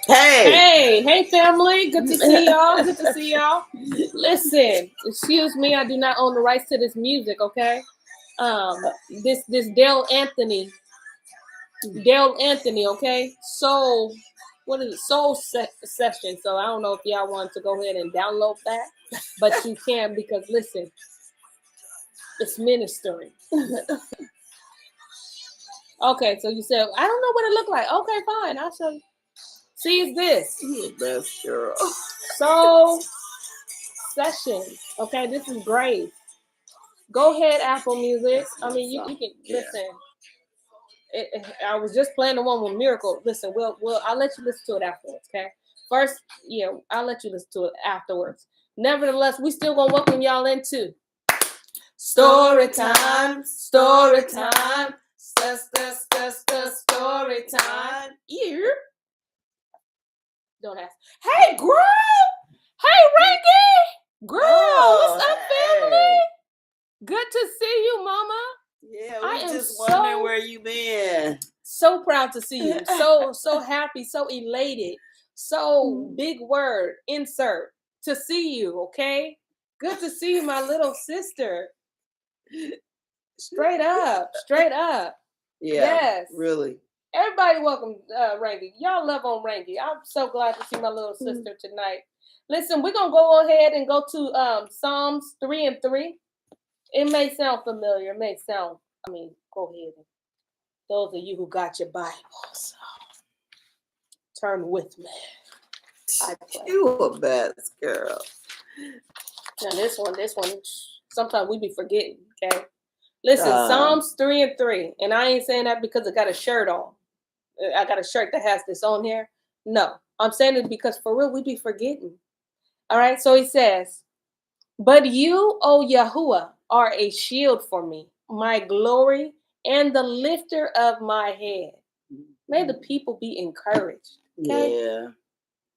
Hey, family. Good to see y'all. Good to see y'all. Listen, excuse me, I do not own the rights to this music, okay? This Dale Anthony, okay? Soul, what is it? Session. So I don't know if y'all want to go ahead and download that, but you can because listen, it's ministering. Okay, so you said I don't know what it looked like. Okay, fine, I'll show you. See, it's this. You're the best girl. Soul Session. Okay, this is great. Go ahead, Apple Music. I mean, you can listen. I was just playing the one with Miracle. Listen, I'll let you listen to it afterwards. Okay. First, yeah, I'll let you listen to it afterwards. Nevertheless, we still gonna welcome y'all into story time. Story time. Story time. Here. Don't ask. Hey, girl. Hey, Ranky. Girl, what's up, family? Good to see you, Mama. Yeah, I am just wondering where you been. So proud to see you. So happy, so elated. So big word, insert, to see you, okay? Good to see you, my little sister. Straight up. Yeah, yes. Really. Everybody welcome Ranky. Y'all love on Ranky. I'm so glad to see my little sister tonight. Listen, we're going to go ahead and go to Psalms 3 and 3. It may sound familiar. It may sound, go ahead. Those of you who got your Bibles, turn with me. You a best girl. Now this one, sometimes we be forgetting, okay? Listen, Psalms 3 and 3. And I ain't saying that because I got a shirt on. I got a shirt that has this on here. No, I'm saying it because for real, we be forgetting. All right, so he says, but you, O Yahuwah, are a shield for me, my glory, and the lifter of my head. May the people be encouraged. Okay? Yeah.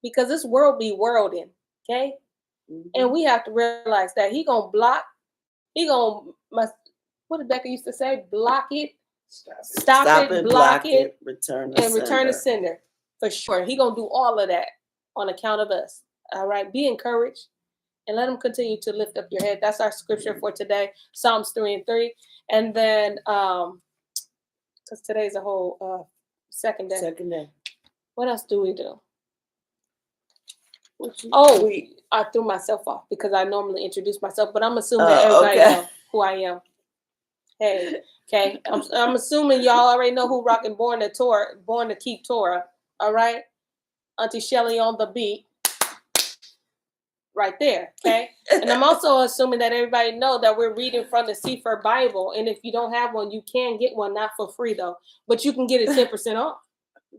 Because this world be worlding. Okay? Mm-hmm. And we have to realize that he gonna block, what did Becca used to say? Block it, stop it, block it, return the sender. For sure. He gonna do all of that on account of us. All right. Be encouraged. And let him continue to lift up your head. That's our scripture for today, Psalms 3 and 3. And then, because today's a whole second day. What else do we do? I threw myself off because I normally introduce myself, but I'm assuming everybody knows who I am. Hey, okay. I'm assuming y'all already know who rocking Born to Keep Torah. All right. Auntie Shelly on the beat. Right there, okay? And I'm also assuming that everybody know that we're reading from the St0ryTim3 Bible, and if you don't have one, you can get one, not for free though, but you can get it 10% off.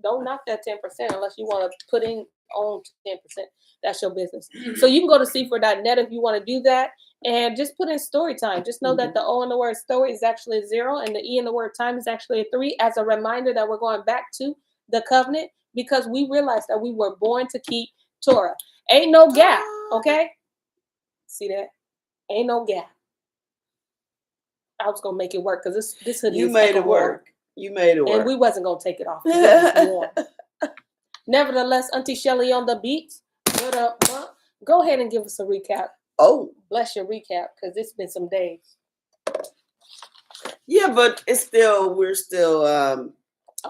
Don't knock that 10% unless you want to put in on 10%. That's your business. So you can go to st0ryTim3.net if you want to do that, and just put in story time. Just know that the O in the word story is actually a 0, and the E in the word time is actually a 3, as a reminder that we're going back to the covenant, because we realized that we were born to keep Torah. Ain't no gap, okay? See that? Ain't no gap. I was gonna make it work because this hoodie you made it work. You made it work, and we wasn't gonna take it off. It was warm. Nevertheless, Auntie Shelly on the beats. What up? Go ahead and give us a recap. Oh, bless your recap because it's been some days. Yeah, but we're still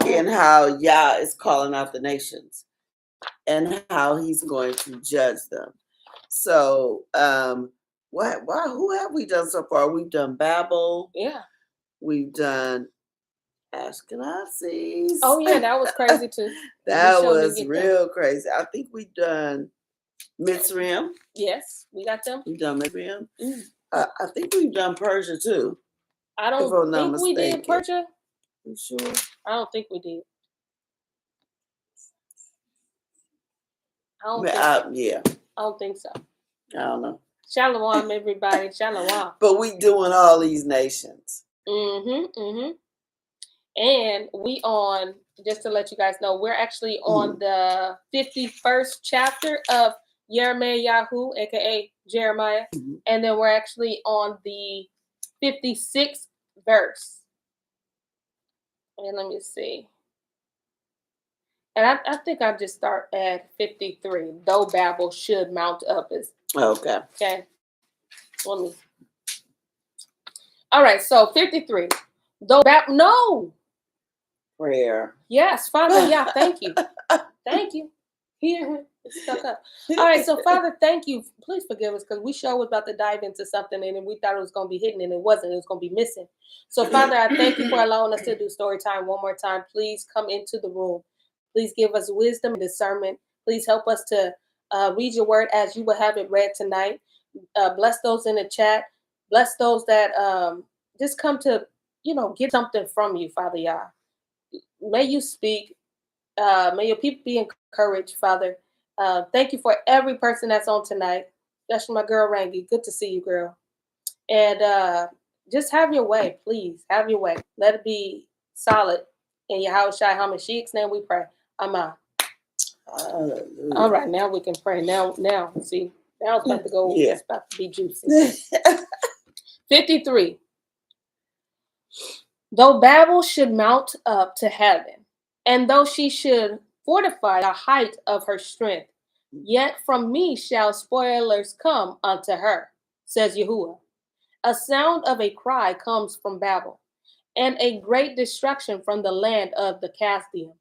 in how Yah is calling out the nations and how he's going to judge them. So, who have we done so far? We've done Babel. Yeah. We've done Ashkenazis. Oh, yeah, that was crazy too. That was real crazy. I think we've done Mitzrayim. Yes, we got them. We've done Mitzrayim. I think we've done Persia too. I don't think we did Persia. You sure? I don't think we did. Yeah. I don't think so. I don't know. Shalom, everybody. Shalom. But we doing all these nations. And we on, just to let you guys know, we're actually on the 51st chapter of YirmeYahu, aka Jeremiah. And then we're actually on the 56th verse. And let me see. And I think I just start at 53. Though Babel should mount up as Okay. okay. Let me. All right, so 53. Though Babel, no. Prayer. Yes, Father, yeah, thank you. Thank you. Here, it's stuck up. All right, so Father, thank you. Please forgive us because we sure was about to dive into something and then we thought it was going to be hidden and it wasn't. It was going to be missing. So, Father, I thank you for allowing us to do story time one more time. Please come into the room. Please give us wisdom and discernment. Please help us to read your word as you will have it read tonight. Bless those in the chat. Bless those that just come to, get something from you, Father Yah. May you speak. May your people be encouraged, Father. Thank you for every person that's on tonight, especially my girl Rangi. Good to see you, girl. And just have your way, please. Have your way. Let it be solid. In Yahushua HaMashiach's name we pray. Amen. Hallelujah. All right, now we can pray. Now, see, now it's about to go. Yeah. It's about to be juicy. 53. Though Babel should mount up to heaven, and though she should fortify the height of her strength, yet from me shall spoilers come unto her, says Yahuwah. A sound of a cry comes from Babel, and a great destruction from the land of the Chaldean,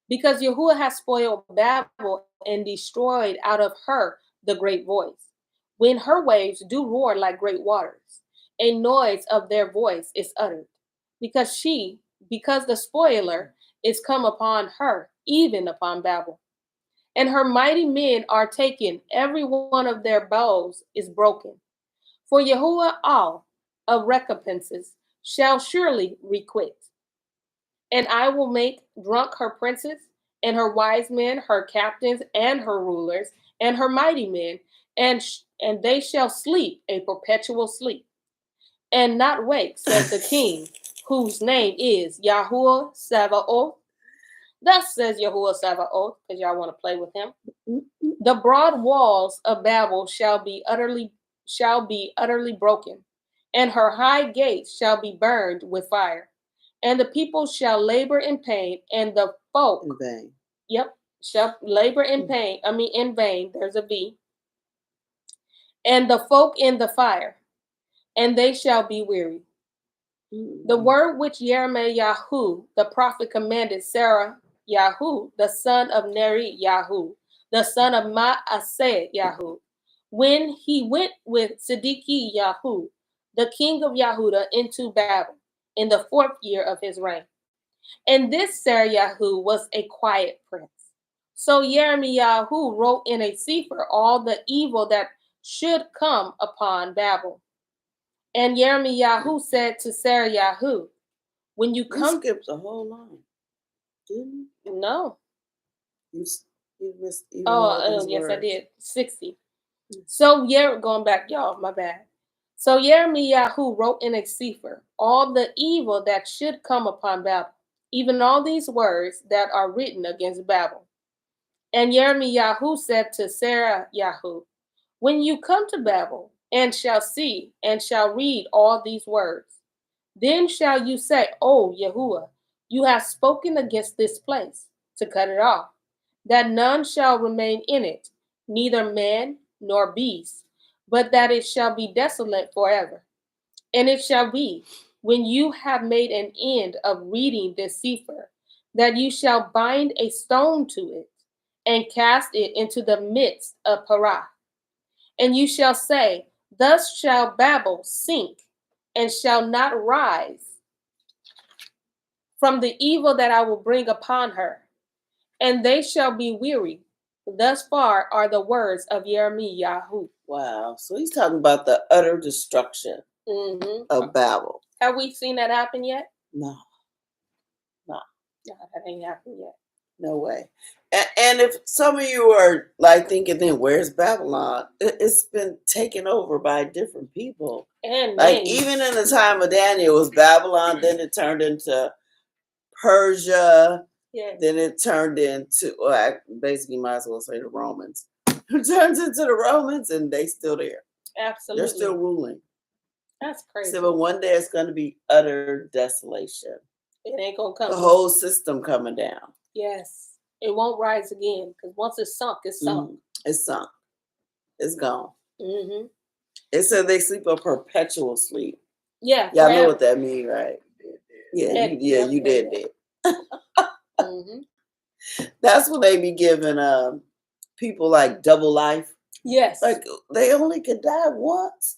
because Yahuwah has spoiled Babel and destroyed out of her the great voice. When her waves do roar like great waters, a noise of their voice is uttered, because the spoiler is come upon her, even upon Babel. And her mighty men are taken, every one of their bows is broken. For Yahuwah all of recompenses shall surely requite. And I will make drunk her princes, and her wise men, her captains, and her rulers, and her mighty men, and they shall sleep a perpetual sleep, and not wake, says the king, whose name is Yahuwah Sabaoth. Thus says Yahuwah Sabaoth, because y'all want to play with him. The broad walls of Babel shall be utterly broken, and her high gates shall be burned with fire. And the people shall labor in pain, and the folk In vain. Yep, shall labor in pain. In vain. There's a V. And the folk in the fire, and they shall be weary. The word which YirmeYahu, the prophet, commanded St0ryTim3, the son of YirmeYahu, the son of Yahu, when he went with Yahu, the king of Yahudah, into Babel, in the 4th year of his reign. And this St0ryTim3 was a quiet prince. So YirmeYahu wrote in a sefer all the evil that should come upon Babel. And YirmeYahu said to St0ryTim3, when you come... skipped a whole line, didn't you? No. You missed even Yes, words. I did. 60. So, going back, y'all, my bad. So YirmeYahu wrote in a sefer all the evil that should come upon Babel, even all these words that are written against Babel. And YirmeYahu said to St0ryTim3, when you come to Babel, and shall see, and shall read all these words, then shall you say, O Yahuwah, you have spoken against this place, to cut it off, that none shall remain in it, neither man nor beast, but that it shall be desolate forever. And it shall be, when you have made an end of reading this sefer, that you shall bind a stone to it, and cast it into the midst of Parah. And you shall say, thus shall Babel sink, and shall not rise from the evil that I will bring upon her, and they shall be weary. Thus far are the words of YirmeYahu. Wow. So he's talking about the utter destruction of Babel. Have we seen that happen yet? No, that ain't happened yet. No way. And if some of you are like thinking, then where's Babylon? It's been taken over by different people. And like even in the time of Daniel, it was Babylon. Then it turned into Persia. Yes. Then it turned into, well, I basically might as well say the Romans. It turns into the Romans, and they still there. Absolutely. They're still ruling. That's crazy. So, but one day it's going to be utter desolation. It ain't going to come. The whole system coming down. Yes. It won't rise again because once it's sunk, it's sunk. It's sunk. It's gone. Mm-hmm. It said they sleep a perpetual sleep. Yeah. Y'all know what that means, right? Yeah, you did. Mm-hmm. That's when they be giving people like double life. Yes. Like they only could die once.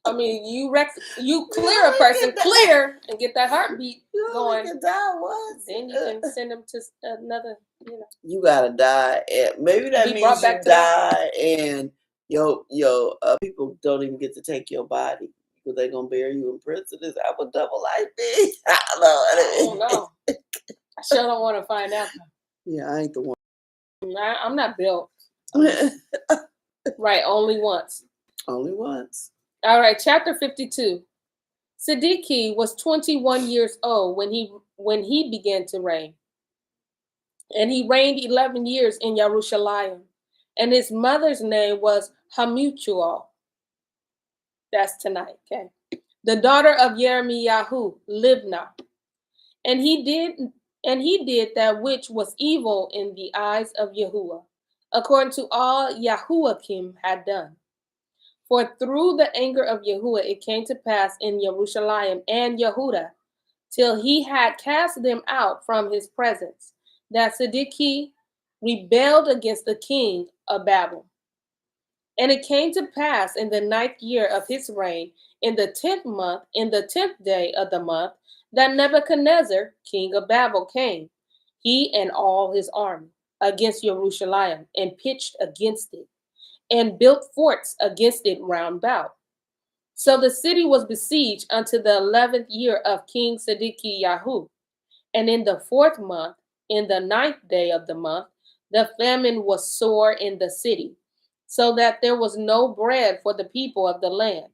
I mean, you clear a person clear and get that heartbeat going. You can die once. Then you can send them to another. You gotta die, and maybe that means you die, and people don't even get to take your body because they're gonna bury you in prison. Is that what double life is? I don't know. I sure don't want to find out. Yeah, I ain't the one. I'm not built. Right, only once. Only once. All right, chapter 52. Siddiqui was 21 years old when he began to reign. And he reigned 11 years in Jerusalem. And his mother's name was Hamuchual. That's tonight, okay? The daughter of YirmeYahu, Libnah. And he did that which was evil in the eyes of Yahuwah, according to all Yahuakim had done. For through the anger of Yahuwah it came to pass in Jerusalem and Yehudah, till he had cast them out from his presence, that Siddiqui rebelled against the king of Babel. And it came to pass in the 9th year of his reign, in the 10th month, in the 10th day of the month, that Nebuchadnezzar, king of Babel, came, he and all his army, against Jerusalem, and pitched against it, and built forts against it round about. So the city was besieged unto the 11th year of King Siddiqui-Yahu. And in the 4th month, in the 9th day of the month, the famine was sore in the city, so that there was no bread for the people of the land.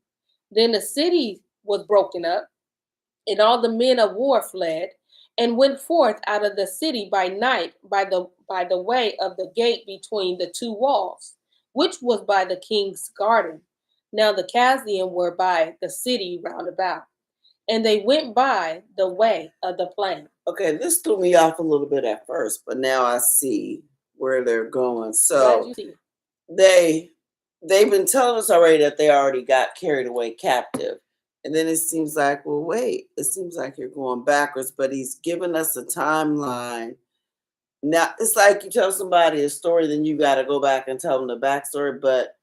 Then the city was broken up, and all the men of war fled, and went forth out of the city by night by the way of the gate between the two walls, which was by the king's garden. Now the Chaldean were by the city round about, and they went by the way of the plain. Okay, this threw me off a little bit at first, but now I see where they're going. So they've been telling us already that they already got carried away captive. And then it seems like, well, wait, it seems like you're going backwards, but he's given us a timeline. Now, it's like you tell somebody a story, then you got to go back and tell them the backstory, but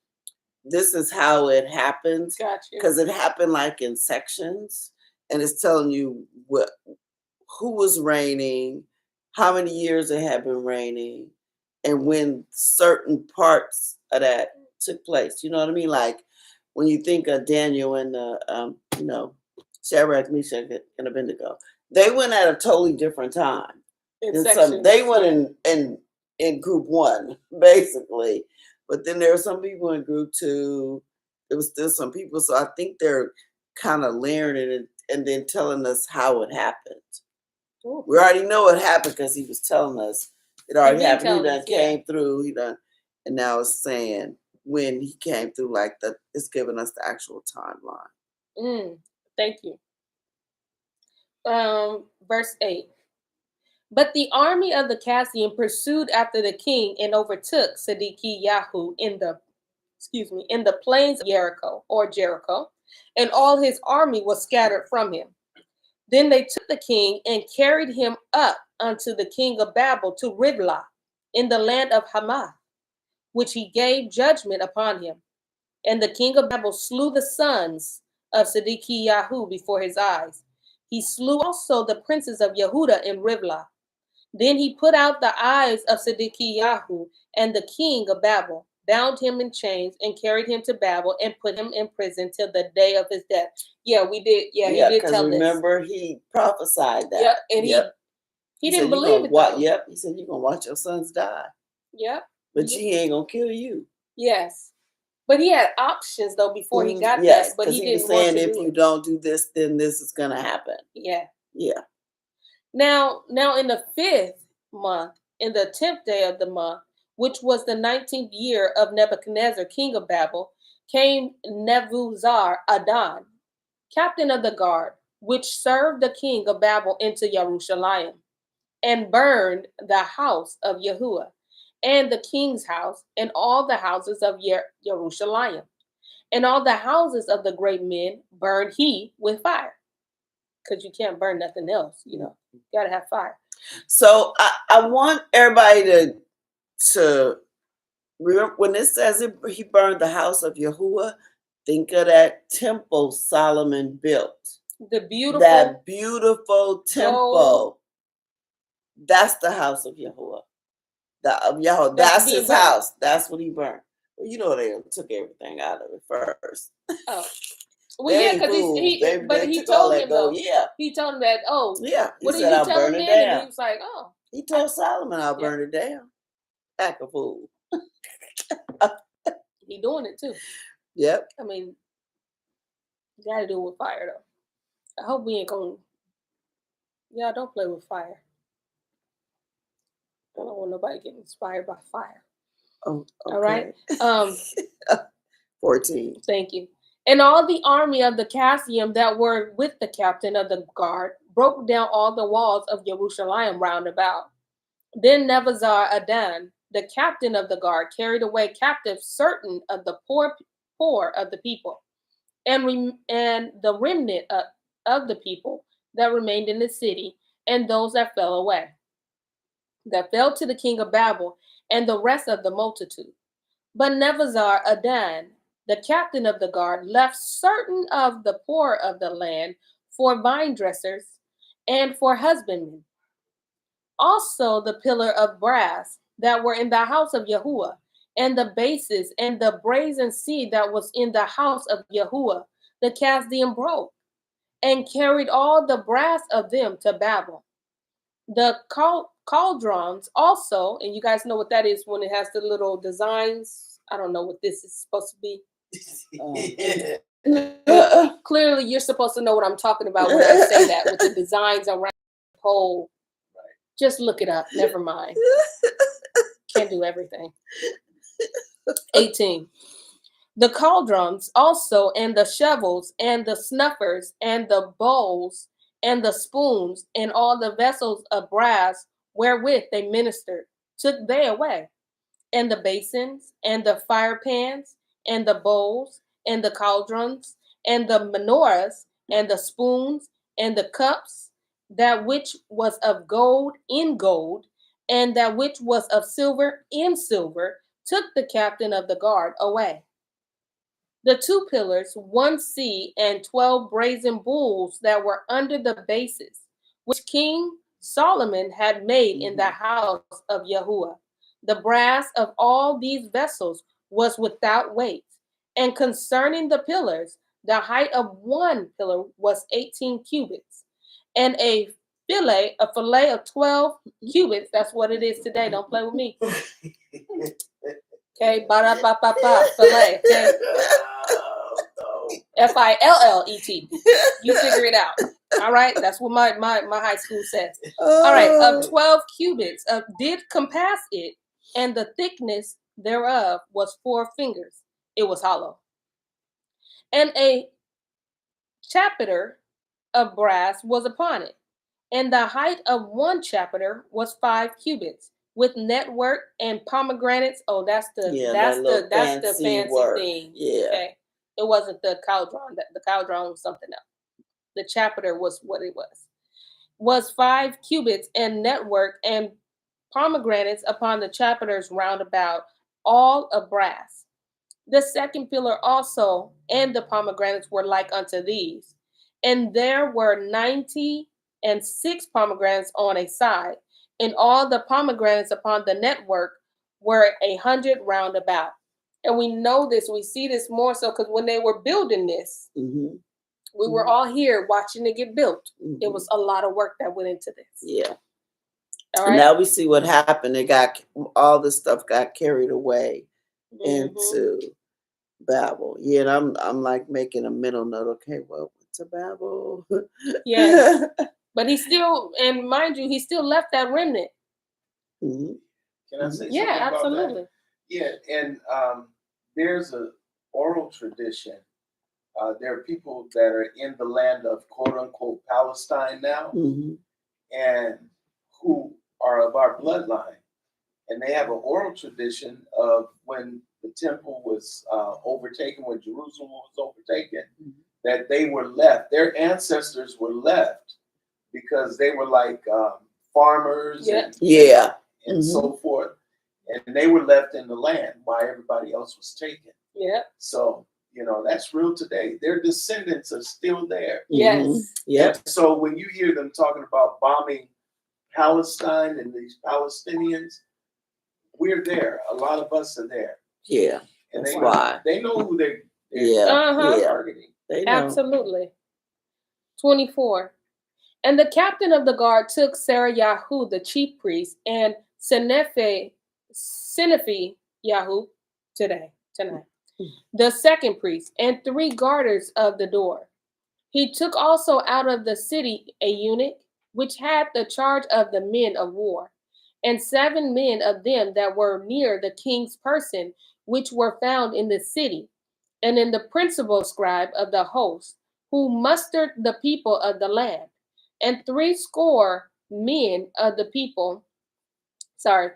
this is how it happened. Gotcha. Because it happened like in sections, and it's telling you who was reigning, how many years it had been reigning, and when certain parts of that took place. You know what I mean? Like when you think of Daniel and Shadrach, Meshach, and Abednego, they went at a totally different time. They went in group 1, basically. But then there were some people in group 2. There was still some people. So I think they're kind of layering it and then telling us how it happened. Ooh. We already know what happened because he was telling us it already happened. He done came through. And now it's saying when he came through, like that. It's giving us the actual timeline. Thank you. Verse 8. But the army of the Chaldean pursued after the king and overtook Siddiqui-Yahu in the plains of Jericho, and all his army was scattered from him. Then they took the king and carried him up unto the king of Babel to Riblah in the land of Hamath, which he gave judgment upon him. And the king of Babel slew the sons of Siddiqui-Yahu before his eyes. He slew also the princes of Yehudah in Riblah. Then he put out the eyes of Siddiqui-Yahu and the king of Babel, bound him in chains, and carried him to Babel and put him in prison till the day of his death. Yeah, we did. Yeah, he did tell this. Remember, he prophesied that. Yep, and he didn't believe it. Yep, he said, you're going to watch your sons die. Yep. But he ain't going to kill you. Yes. But he had options, though, before he got that. But he didn't want to do it. If you don't do this, then this is going to happen. Yeah. Yeah. Now in the 5th month, in the 10th day of the month, which was the 19th year of Nebuchadnezzar, king of Babel, came Nebuzaradan, captain of the guard, which served the king of Babel, into Jerusalem. and burned the house of Yahuwah, and the king's house, and all the houses of Jerusalem, and all the houses of the great men burned he with fire. Because you can't burn nothing else, you gotta have fire. So I want everybody to remember when it says he burned the house of Yahuwah, think of that temple Solomon built. That beautiful temple. Gold. That's the house of Yahuwah. That's his house. That's what he burned. Well, you know they took everything out of it first. Oh. Well, yeah, because he told him though. Yeah, he told him that. Oh, yeah. What did you tell him then? And he was like, oh. He told Solomon, "I'll burn it down." Pack a fool. He doing it too. Yep. I mean, you gotta do it with fire though. I hope we ain't gonna. Yeah, don't play with fire. I don't want nobody getting inspired by fire. Oh, okay. All right. 14. Thank you. And all the army of the Cassium that were with the captain of the guard broke down all the walls of Jerusalem round about. Then Nebuzaradan, the captain of the guard, carried away captive certain of the poor of the people, and the remnant of the people that remained in the city, and those that fell away, that fell to the king of Babel, and the rest of the multitude. But Nebuzaradan, the captain of the guard, left certain of the poor of the land for vine dressers and for husbandmen. Also the pillar of brass that were in the house of Yahuwah, and the bases and the brazen sea that was in the house of Yahuwah, the Chaldean broke, and carried all the brass of them to Babel. The cauldrons also, and you guys know what that is when it has the little designs. I don't know what this is supposed to be. Clearly, you're supposed to know what I'm talking about when I say that, with the designs around the pole. Just look it up. Never mind. Can't do everything. 18. The cauldrons also, and the shovels, and the snuffers, and the bowls, and the spoons, and all the vessels of brass wherewith they ministered, took they away. And the basins, and the fire pans, and the bowls, and the cauldrons, and the menorahs, and the spoons, and the cups, that which was of gold in gold, and that which was of silver in silver, took the captain of the guard away. The two pillars, 1 sea, and 12 brazen bulls that were under the bases, which King Solomon had made in the house of Yahuwah. The brass of all these vessels was without weight. And concerning the pillars, the height of one pillar was 18 cubits, and a fillet of 12 cubits. That's what it is today. Don't play with me. Okay, fillet. Okay. Fillet. You figure it out. All right, that's what my high school says. All right, of 12 cubits did compass it, and the thickness thereof was 4 fingers. It was hollow. And a chapiter of brass was upon it, and the height of one chapiter was 5 cubits, with network and pomegranates. Oh, that's the fancy thing. Yeah. Okay. It wasn't the cauldron. The cauldron was something else. The chapiter was what it was. Was 5 cubits, and network and pomegranates upon the chapiters round about, all of brass. The second pillar also, and the pomegranates were like unto these. And there were 96 pomegranates on a side, and all the pomegranates upon the network were 100 round about. And we know this, we see this more so because when they were building this, we were all here watching it get built. It was a lot of work that went into this. Yeah. All right. And now we see what happened. All this stuff got carried away into Babel. Yeah, and I'm like making a mental note. Okay, well, to Babel. Yeah. But he still, and mind you, he still left that remnant. Can I say something Yeah, about absolutely. that? Yeah, and there's an oral tradition. There are people that are in the land of quote unquote Palestine now, and who are of our bloodline, and they have an oral tradition of when the temple was overtaken, when Jerusalem was overtaken, that they were left. Their ancestors were left because they were like farmers and so forth, and they were left in the land while everybody else was taken. Yeah. So that's real today. Their descendants are still there. Yes. Yeah. So when you hear them talking about bombing Palestine and these Palestinians, we're there. A lot of us are there. Yeah. And That's they why. they know who they're targeting. They know. Absolutely. 24. And the captain of the guard took St0ryTim3, the chief priest, and St0ryTim3 tonight, the second priest, and 3 guarders of the door. He took also out of the city a eunuch, which had the charge of the men of war, and 7 men of them that were near the king's person, which were found in the city, and in the principal scribe of the host, who mustered the people of the land, and 80 men of the people, 80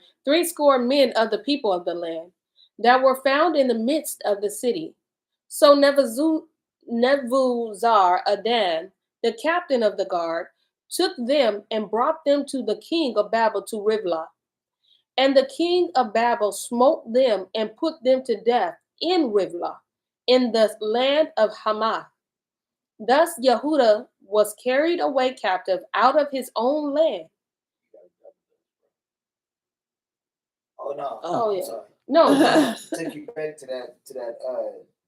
men of the people of the land, that were found in the midst of the city. So Nebuzaradan, the captain of the guard, took them and brought them to the king of Babel to Riblah. And the king of Babel smote them and put them to death in Riblah, in the land of Hamath. Thus Yehuda was carried away captive out of his own land. Oh no! Oh yeah. Sorry. No. Take you back to that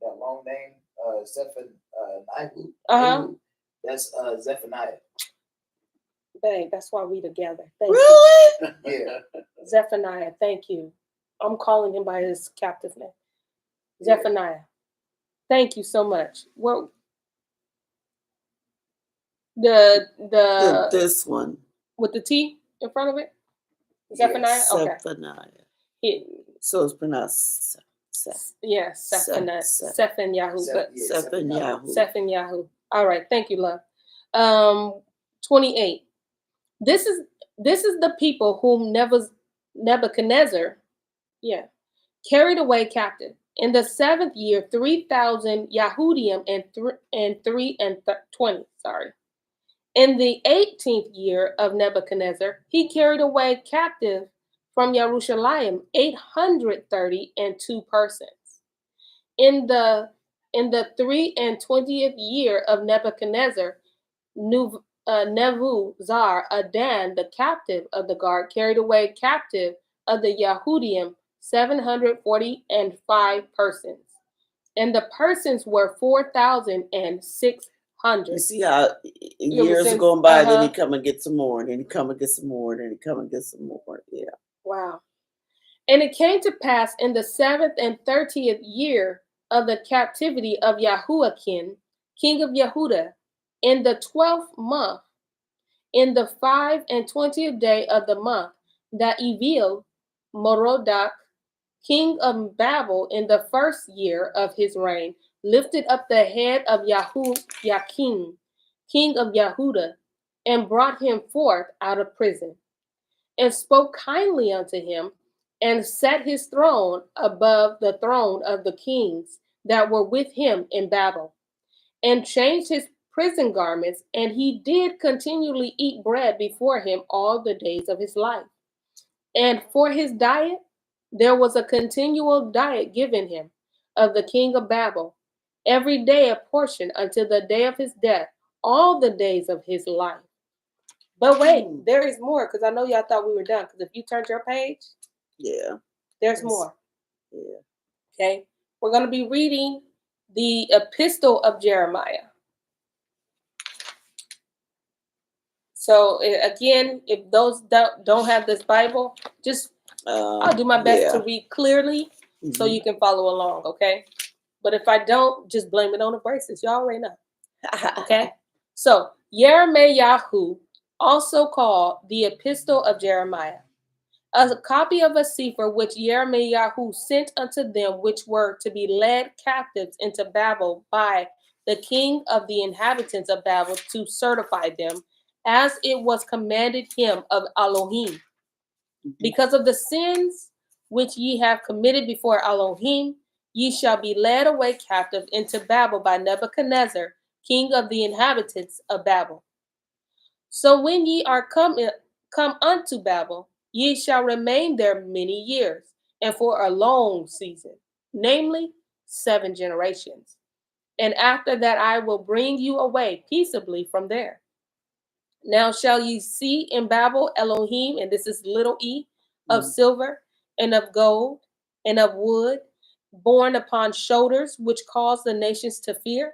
long name, St0ryTim3. That's Zephaniah. Dang, that's why we together. Thank Really? Yeah. you. Zephaniah, thank you. I'm calling him by his captive name. Zephaniah. Thank you so much. Well, This one. with the T in front of it? Zephaniah? Okay. Zephaniah. He, So it's pronounced yes, Zephaniah. St0ryTim3. St0ryTim3. St0ryTim3. All right, thank you, love. 28. This is the people whom Nebuchadnezzar, carried away captive. In the 7th year, 3,000 Yahudim and 20. In the 18th year of Nebuchadnezzar, he carried away captive from Jerusalem 832 persons. In the 23rd year of Nebuchadnezzar, Nebuzaradan, the captive of the guard, carried away captive of the Yahudim 745 persons, and the persons were 4,600. You see how years are going by, then he come and get some more, and then he come and get some more, and then he come and get some more. Yeah. Wow. And it came to pass in the 7th and 30th year of the captivity of Jehoiakim, king of Yehuda, in the 12th month, in the 25th day of the month, that Evil-Merodach, king of Babel, in the 1st year of his reign, lifted up the head of Jehoiakim, king of Yehuda, and brought him forth out of prison, and spoke kindly unto him, and set his throne above the throne of the kings that were with him in Babel, and changed his prison garments, and he did continually eat bread before him all the days of his life. And for his diet, there was a continual diet given him of the king of Babel, every day a portion until the day of his death, all the days of his life. But wait, there is more, because I know y'all thought we were done, because if you turned your page, there's more. Yeah. Okay, we're going to be reading the epistle of Jeremiah. So again, if those don't have this Bible, just I'll do my best to read clearly so you can follow along, okay? But if I don't, just blame it on the braces. Y'all already know. Okay? So, YirmeYahu, also called the Epistle of Jeremiah, a copy of a sefer which YirmeYahu sent unto them which were to be led captives into Babel by the king of the inhabitants of Babel, to certify them, as it was commanded him of Elohim. Because of the sins which ye have committed before Elohim, ye shall be led away captive into Babel by Nebuchadnezzar, king of the inhabitants of Babel. So when ye are come unto Babel, ye shall remain there many years, and for a long season, namely 7 generations. And after that I will bring you away peaceably from there. Now shall ye see in Babel Elohim, and this is little e, of silver and of gold and of wood, borne upon shoulders, which cause the nations to fear.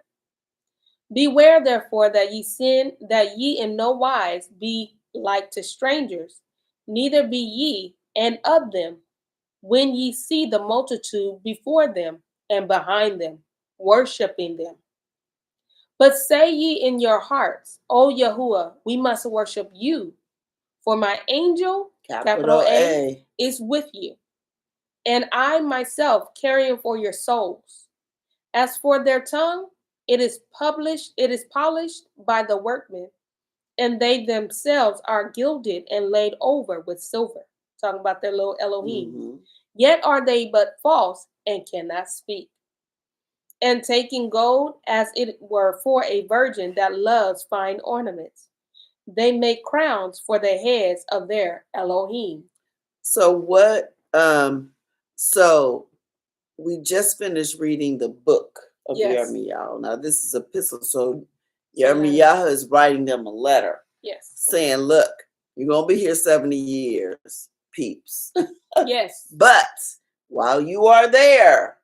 Beware therefore that ye in no wise be like to strangers, neither be ye and of them, when ye see the multitude before them and behind them, worshiping them. But say ye in your hearts, O Yahuwah, we must worship you, for my angel, capital A, is with you, and I myself carrying for your souls. As for their tongue, it is polished by the workmen, and they themselves are gilded and laid over with silver. Talking about their little Elohim. Yet are they but false and cannot speak. And taking gold as it were for a virgin that loves fine ornaments, they make crowns for the heads of their Elohim. So what? So we just finished reading the book of YirmeYahu. Now this is epistle, so YirmeYahu is writing them a letter. Yes. Saying, look, you're gonna be here 70 years, peeps. Yes. But while you are there,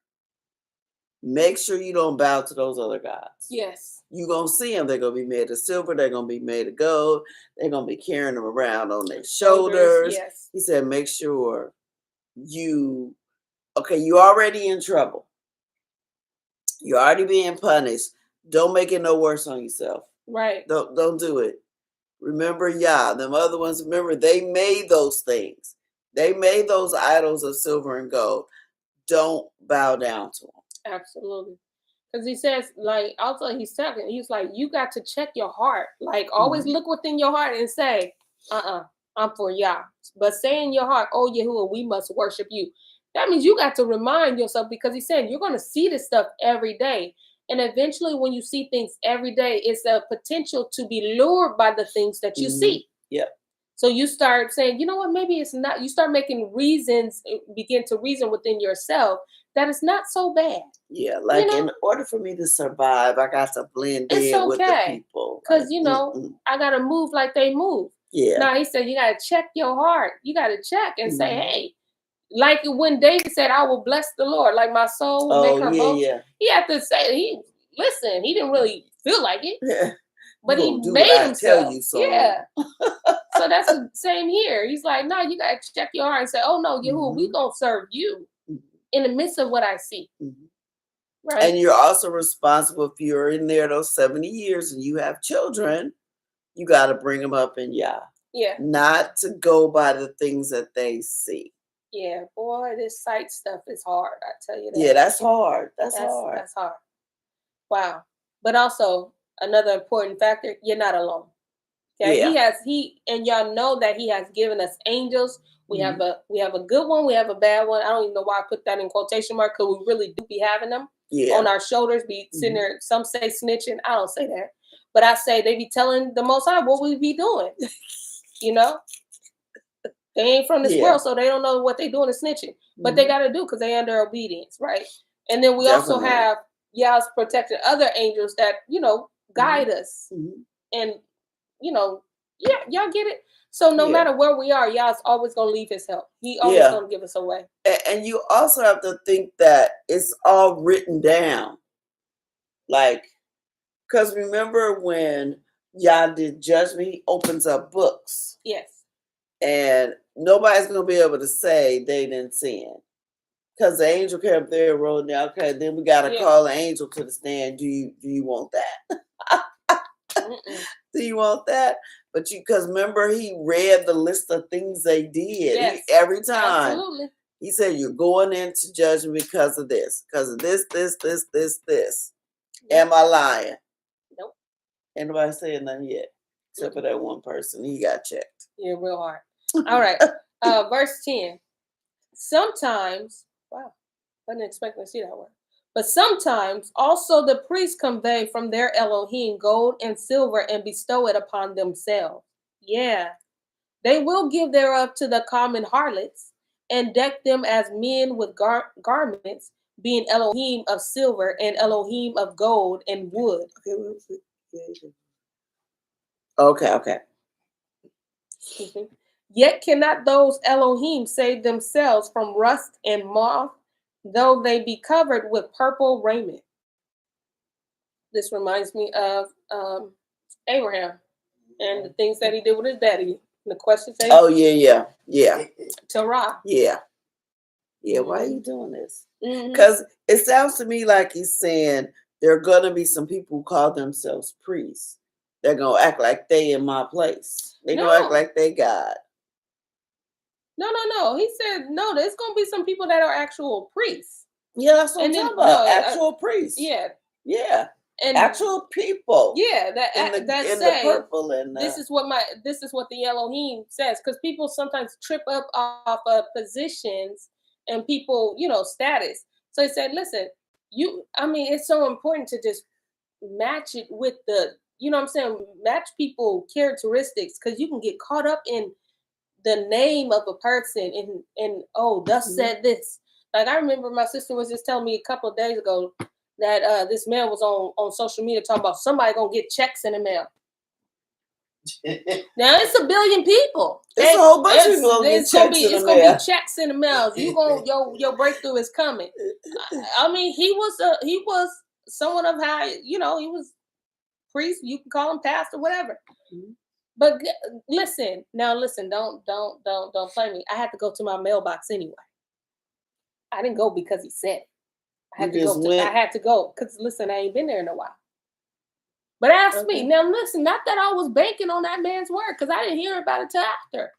make sure you don't bow to those other gods. Yes. You're going to see them. They're going to be made of silver. They're going to be made of gold. They're going to be carrying them around on their shoulders. Yes. He said, make sure you're already in trouble. You're already being punished. Don't make it no worse on yourself. Right. Don't do it. Remember Yah. Them other ones, remember, they made those things. They made those idols of silver and gold. Don't bow down to them. Absolutely. Because he says, like, also he's like, you got to check your heart. Like, always look within your heart and say, I'm for Yah. But say in your heart, oh, Yahuwah, we must worship you. That means you got to remind yourself, because he said you're going to see this stuff every day. And eventually when you see things every day, it's a potential to be lured by the things that you see. Yep. So you start saying, you know what, maybe it's not. You start making reasons, begin to reason within yourself that it's not so bad. Yeah, like, you know, in order for me to survive, I got to blend in with the people. Because, you know, I got to move like they move. Yeah. Now, he said, you got to check your heart. You got to check and say, hey, like when David said, I will bless the Lord, like my soul will make her boast. He had to say, he didn't really feel like it. Yeah. But he made himself. Tell you so. Yeah. So that's the same here. He's like, no, you got to check your heart and say, oh, no, Yahuwah, we going to serve you in the midst of what I see. Right. And you're also responsible if you're in there those 70 years and you have children, you got to bring them up in Yah. Yeah. Not to go by the things that they see. Yeah, boy, this sight stuff is hard. I tell you that. Yeah, that's hard. That's hard. That's hard. Wow. But also, another important factor, you're not alone. Okay. Yeah. And y'all know that he has given us angels. We have a good one, we have a bad one. I don't even know why I put that in quotation mark, because we really do be having them on our shoulders, be sitting there. Some say snitching. I don't say that. But I say they be telling the Most High what we be doing. You know? They ain't from this world, so they don't know what they doing is snitching. But they got to do, because they under obedience, right? And then we also have Yah's protected other angels that, you know, guide us. And, you know, y'all get it? So no matter where we are, Yah's always going to leave his help. He always going to give us a way. And you also have to think that it's all written down. Like, because remember when Yah did judgment, he opens up books. Yes. And nobody's going to be able to say they didn't sin. Because the angel came up there and wrote down, okay, then we got to call the angel to the stand. Do you want that? Do you want that? But because remember, he read the list of things they did every time. Absolutely. He said, you're going into judgment because of this, this. Am I lying? Nope. Ain't nobody saying nothing yet, except for that one person. He got checked. Yeah, real hard. All right. Verse 10. Sometimes, wow, I didn't expect to see that word. But sometimes also the priests convey from their Elohim gold and silver and bestow it upon themselves. Yeah. They will give thereof to the common harlots and deck them as men with garments, being Elohim of silver and Elohim of gold and wood. Okay. Yet cannot those Elohim save themselves from rust and moth, though they be covered with purple raiment. This reminds me of Abraham and the things that he did with his daddy. The questions that yeah. Torah. Yeah. Why are you doing this? Because it sounds to me like he's saying there are gonna be some people who call themselves priests. They're gonna act like they in my place. They're gonna act like they God. No. He said no. There's gonna be some people that are actual priests. Yeah, that's what I'm talking about. Actual priests. Yeah. And actual people. Yeah, the purple and this is what the Elohim says, because people sometimes trip up off of positions and people, status. So he said, listen, it's so important to just match it with the, match people characteristics, because you can get caught up in the name of a person and thus said this. Like, I remember my sister was just telling me a couple of days ago that this man was on social media talking about somebody gonna get checks in the mail. Now it's 1 billion people. It's a whole bunch of people gonna get checks in the mail. It's gonna be checks in the mail. Your breakthrough is coming. He was someone of high. He was priest. You can call him pastor, whatever. But listen, don't play me. I had to go to my mailbox anyway. I didn't go because he said it. I had to go because listen, I ain't been there in a while. But ask me now. Listen, not that I was banking on that man's word, because I didn't hear about it till after.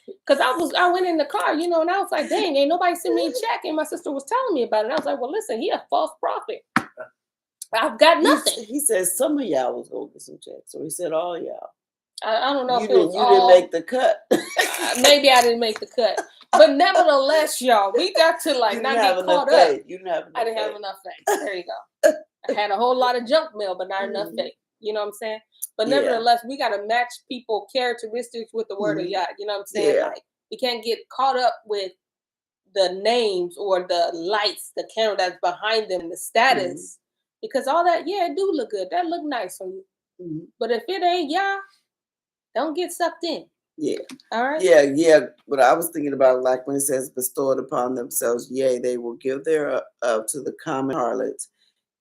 Because I went in the car, and I was like, dang, ain't nobody sent me a check, and my sister was telling me about it. And I was like, well, listen, he a false prophet. I've got nothing. He said some of y'all was gonna get some checks, so he said all y'all. I don't know if it was you didn't make the cut. Maybe I didn't make the cut. But nevertheless, y'all, we got to not get caught up. I didn't have enough faith. There you go. I had a whole lot of junk mail, but not enough faith. You know what I'm saying? But nevertheless, we got to match people characteristics with the word of Yah. You know what I'm saying? Yeah. Like, we can't get caught up with the names or the lights, the camera that's behind them, the status. Because all that, it do look good. That look nice on you. But if it ain't Yah, don't get sucked in. Yeah. All right. Yeah. But I was thinking about like when it says bestowed upon themselves, they will give their to the common harlots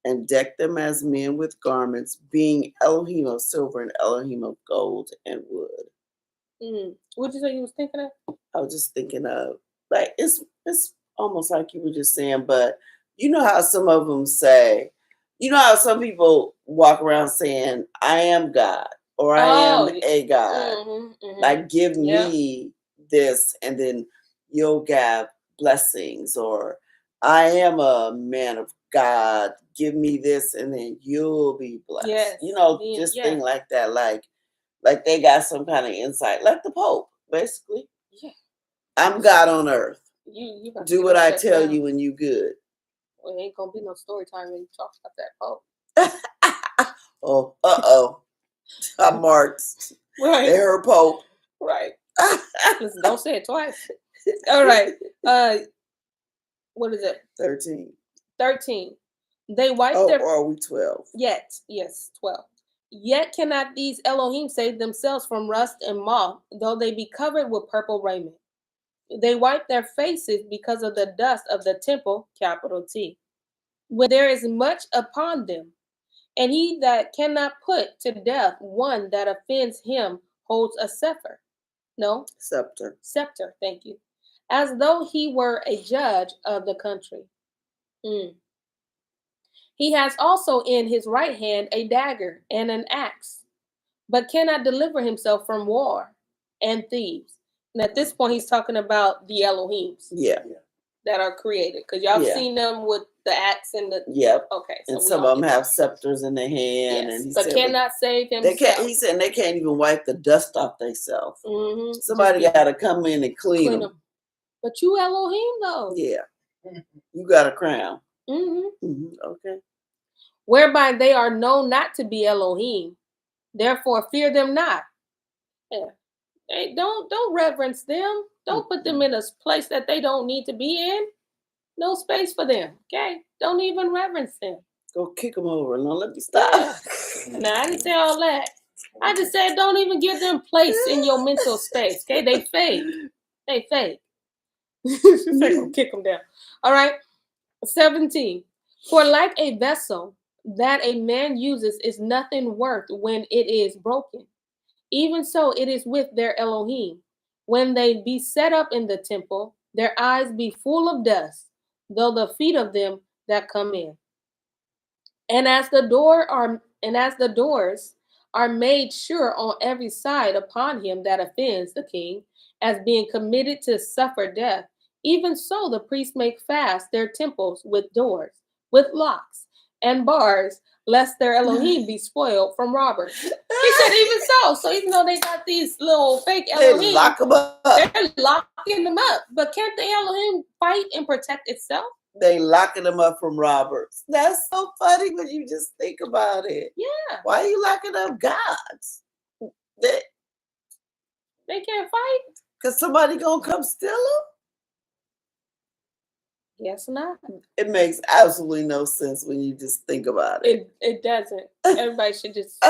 and deck them as men with garments, being Elohim of silver and Elohim of gold and wood. What did you say you was thinking of? I was just thinking of like it's almost like you were just saying, but you know how some of them say, how some people walk around saying, I am God. Or I am a God. Like, give me this, and then you'll have blessings. Or I am a man of God. Give me this, and then you'll be blessed. Yes. Thing like that. Like they got some kind of insight, like the Pope, basically. Yeah. I'm God on earth. You do what I tell you, and you good. Well, it ain't gonna be no story time when you talk about that Pope. I'm marked. Right. They're her Pope. Right. Listen, don't say it twice. All right. What is it? 13. They wipe their... Or are we 12? Yes, 12. Yet cannot these Elohim save themselves from rust and moth, though they be covered with purple raiment. They wipe their faces because of the dust of the temple, capital T, when there is much upon them. And he that cannot put to death one that offends him holds a scepter. No? Scepter, thank you. As though he were a judge of the country. He has also in his right hand a dagger and an axe, but cannot deliver himself from war and thieves. And at this point, he's talking about the Elohims. Yeah. That are created. Because y'all seen them with The axe and the Yep. okay. So And we some all of them get have that. scepters in their hand, Yes, and he but said cannot save they himself. can't. He said they can't even wipe the dust off themselves. Mm-hmm. Somebody got to come in and clean them. them. But you Elohim though. Yeah, you got a crown. Mm-hmm. Okay. Whereby they are known not to be Elohim, therefore fear them not. Yeah. Hey, don't reverence them. Don't put them in a place that they don't need to be in. No space for them. Okay, don't even reverence them. Go kick them over. No, let me stop. Yeah. No, I didn't say all that. I just said don't even give them place in your mental space. Okay, they fake. They fake. She said go kick them down. All right. 17. For like a vessel that a man uses is nothing worth when it is broken. Even so it is with their Elohim. When they be set up in the temple, their eyes be full of dust, though the feet of them that come in. And as the doors are made sure on every side upon him that offends the king, as being committed to suffer death, even so the priests make fast their temples with doors, with locks and bars, lest their Elohim be spoiled from robbers. He said, even so. So even though they got these little fake Elohim, They lock them up. they're locking them up. But can't the Elohim fight and protect itself? They locking them up from robbers. That's so funny when you just think about it. Yeah. Why are you locking up gods? They can't fight. Because somebody gonna come steal them? Yes, not. It makes absolutely no sense when you just think about it. It doesn't. Everybody should just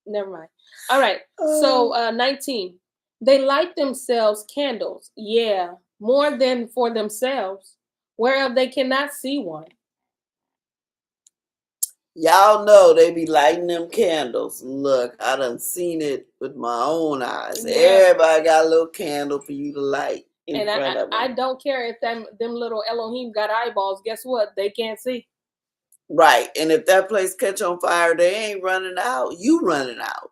never mind. All right. So 19. They light themselves candles, more than for themselves, whereof they cannot see one. Y'all know they be lighting them candles. Look, I done seen it with my own eyes. Yeah. Everybody got a little candle for you to light in And front of them. I don't care if them little Elohim got eyeballs. Guess what? They can't see. Right. And if that place catch on fire, they ain't running out. You running out.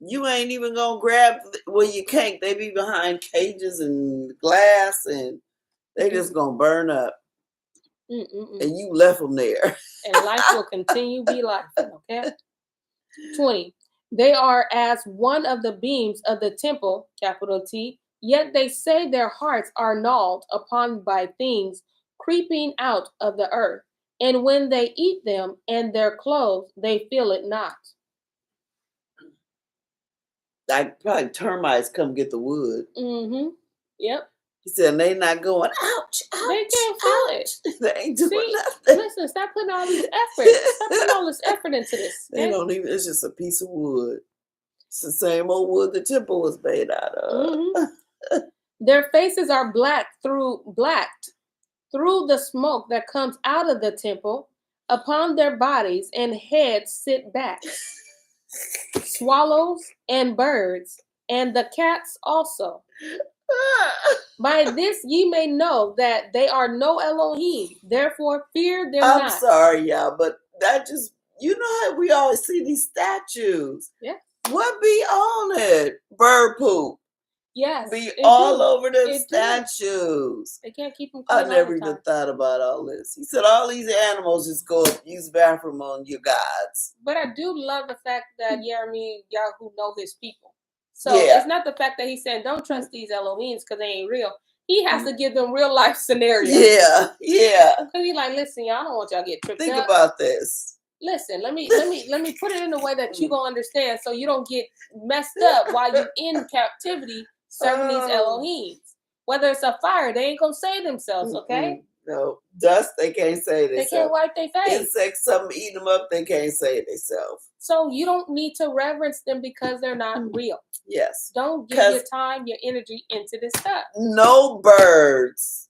You ain't even gonna grab you can't. They be behind cages and glass, and they just gonna burn up. And you left them there. And life will continue be life. Okay. 20. They are as one of the beams of the temple, capital T, yet they say their hearts are gnawed upon by things creeping out of the earth. And when they eat them and their clothes, they feel it not. Like probably termites come get the wood. Yep. He said they not going, ouch, ouch. They can't feel it. They ain't doing nothing. Listen, stop putting all this effort. Stop putting all this effort into this. Okay? They don't even, it's just a piece of wood. It's the same old wood the temple was made out of. Their faces are blacked through the smoke that comes out of the temple. Upon their bodies and heads sit bats, swallows and birds, and the cats also. By this ye may know that they are no Elohim, therefore fear them not. I'm sorry, y'all, but that just, you know how we always see these statues. Yeah. What be on it? Bird poop. Yes. Be all over them It statues. They can't keep them clean. I never even thought about all this. He said all these animals just go use bathroom on your gods. But I do love the fact that YirmeYahu know his people. So it's not the fact that he's saying don't trust these Elohims because they ain't real. He has to give them real life scenarios. Yeah. Because he's like, listen, y'all, I don't want y'all to get tripped up. Think about this. Listen, let me put it in a way that you gonna understand, so you don't get messed up while you in captivity serving these Elohims. Whether it's a fire, they ain't gonna save themselves, okay? No, dust, they can't save themselves. They can't wipe their face. Insects, something eat them up, they can't save themselves. So you don't need to reverence them because they're not real. Yes. Don't give your time, your energy into this stuff. No birds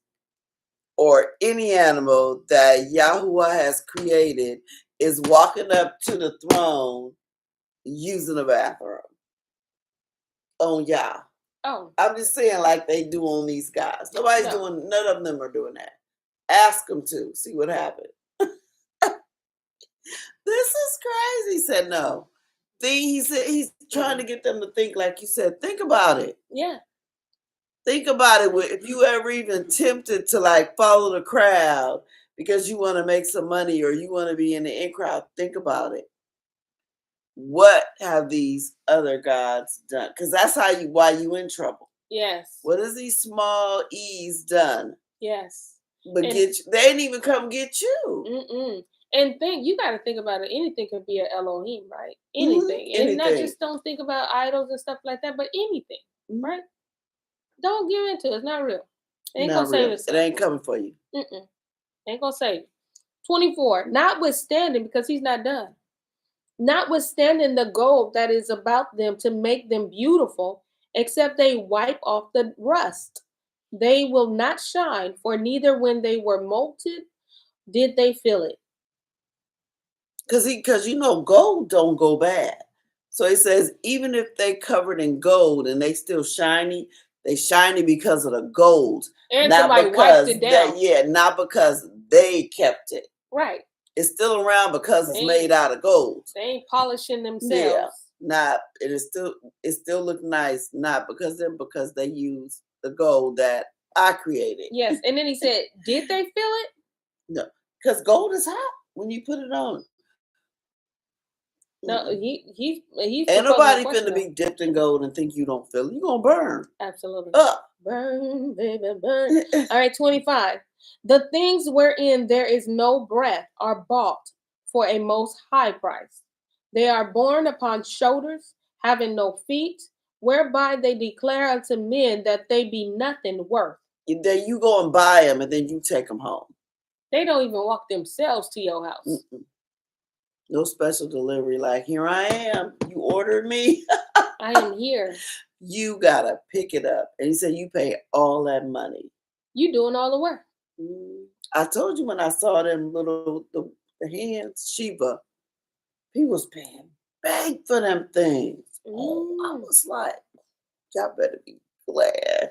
or any animal that Yahuwah has created is walking up to the throne using a bathroom on Yah. Oh. I'm just saying like they do on these guys. Nobody's doing, none of them are doing that. Ask them to, see what happened. This is crazy. He said no. He said he's trying to get them to think, like you said, think about it. Yeah. Think about it. If you ever even tempted to like follow the crowd because you want to make some money or you want to be in the in crowd, think about it. What have these other gods done? Because that's why you in trouble. Yes. What has these small E's done? Yes. But And- get you, they ain't even come get you. Mm-mm. And you got to think about it. Anything could be an Elohim, right? Anything. And not Anything. just don't think about idols and stuff like that, but anything, Mhm. right? Don't give into it. It's not real. It ain't Not gonna save real. itself. It ain't coming for you. Ain't gonna save you. 24. Notwithstanding, because he's not done. Notwithstanding the gold that is about them to make them beautiful, except they wipe off the rust, they will not shine, for neither when they were molted did they feel it. Because gold don't go bad. So he says even if they covered in gold and they still shiny, they shiny because of the gold. And not somebody because wiped it down. not because they kept it. Right. It's still around because it's They made out of gold. They ain't polishing themselves. Yeah. It still look nice, not because they use the gold that I created. Yes. And then he said, did they feel it? No, because gold is hot when you put it on. No, he's Ain't nobody finna be dipped in gold and think you don't feel it. You gonna burn. Absolutely. Up. Burn, baby, burn. All right, 25. The things wherein there is no breath are bought for a most high price. They are borne upon shoulders, having no feet, whereby they declare unto men that they be nothing worth. Then you go and buy them and then you take them home. They don't even walk themselves to your house. Mm-mm. No special delivery. Like, here I am. You ordered me. I am here. You gotta pick it up. And he said you pay all that money. You doing all the work. I told you when I saw them the hands, Sheba, he was paying bank for them things. Oh, I was like, y'all better be glad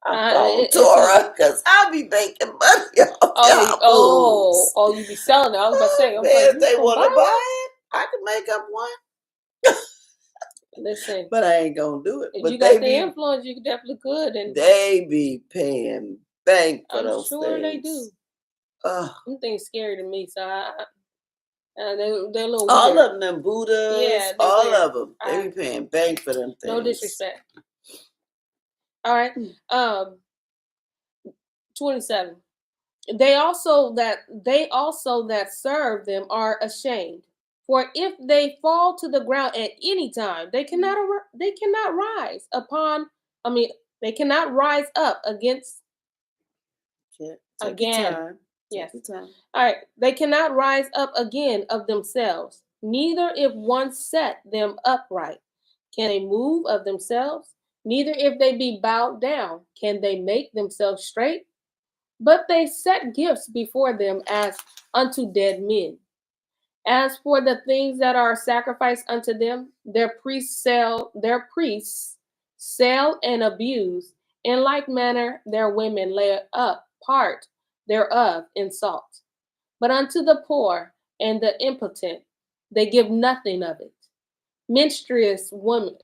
I'm on Torah, because I'll be making money off y'all you be selling it. I was about to say, man, if they want to buy it, I can make up one. Listen, but I ain't gonna do it. If but you got the influence, you definitely could. And they be paying bank for those I'm sure things. they do. Them things scary to me, so they're a little weird. All of them Buddhas, yeah, all weird. of them, they be paying bank for them things. No disrespect. All right. 27. They also that serve them are ashamed. For if they fall to the ground at any time, they cannot rise upon. They cannot rise up against. Again. Yes. All right. They cannot rise up again of themselves. Neither if one set them upright can they move of themselves. Neither if they be bowed down can they make themselves straight. But they set gifts before them as unto dead men. As for the things that are sacrificed unto them, their priests sell and abuse. In like manner, their women lay up part thereof in salt. But unto the poor and the impotent, they give nothing of it. Menstruous women,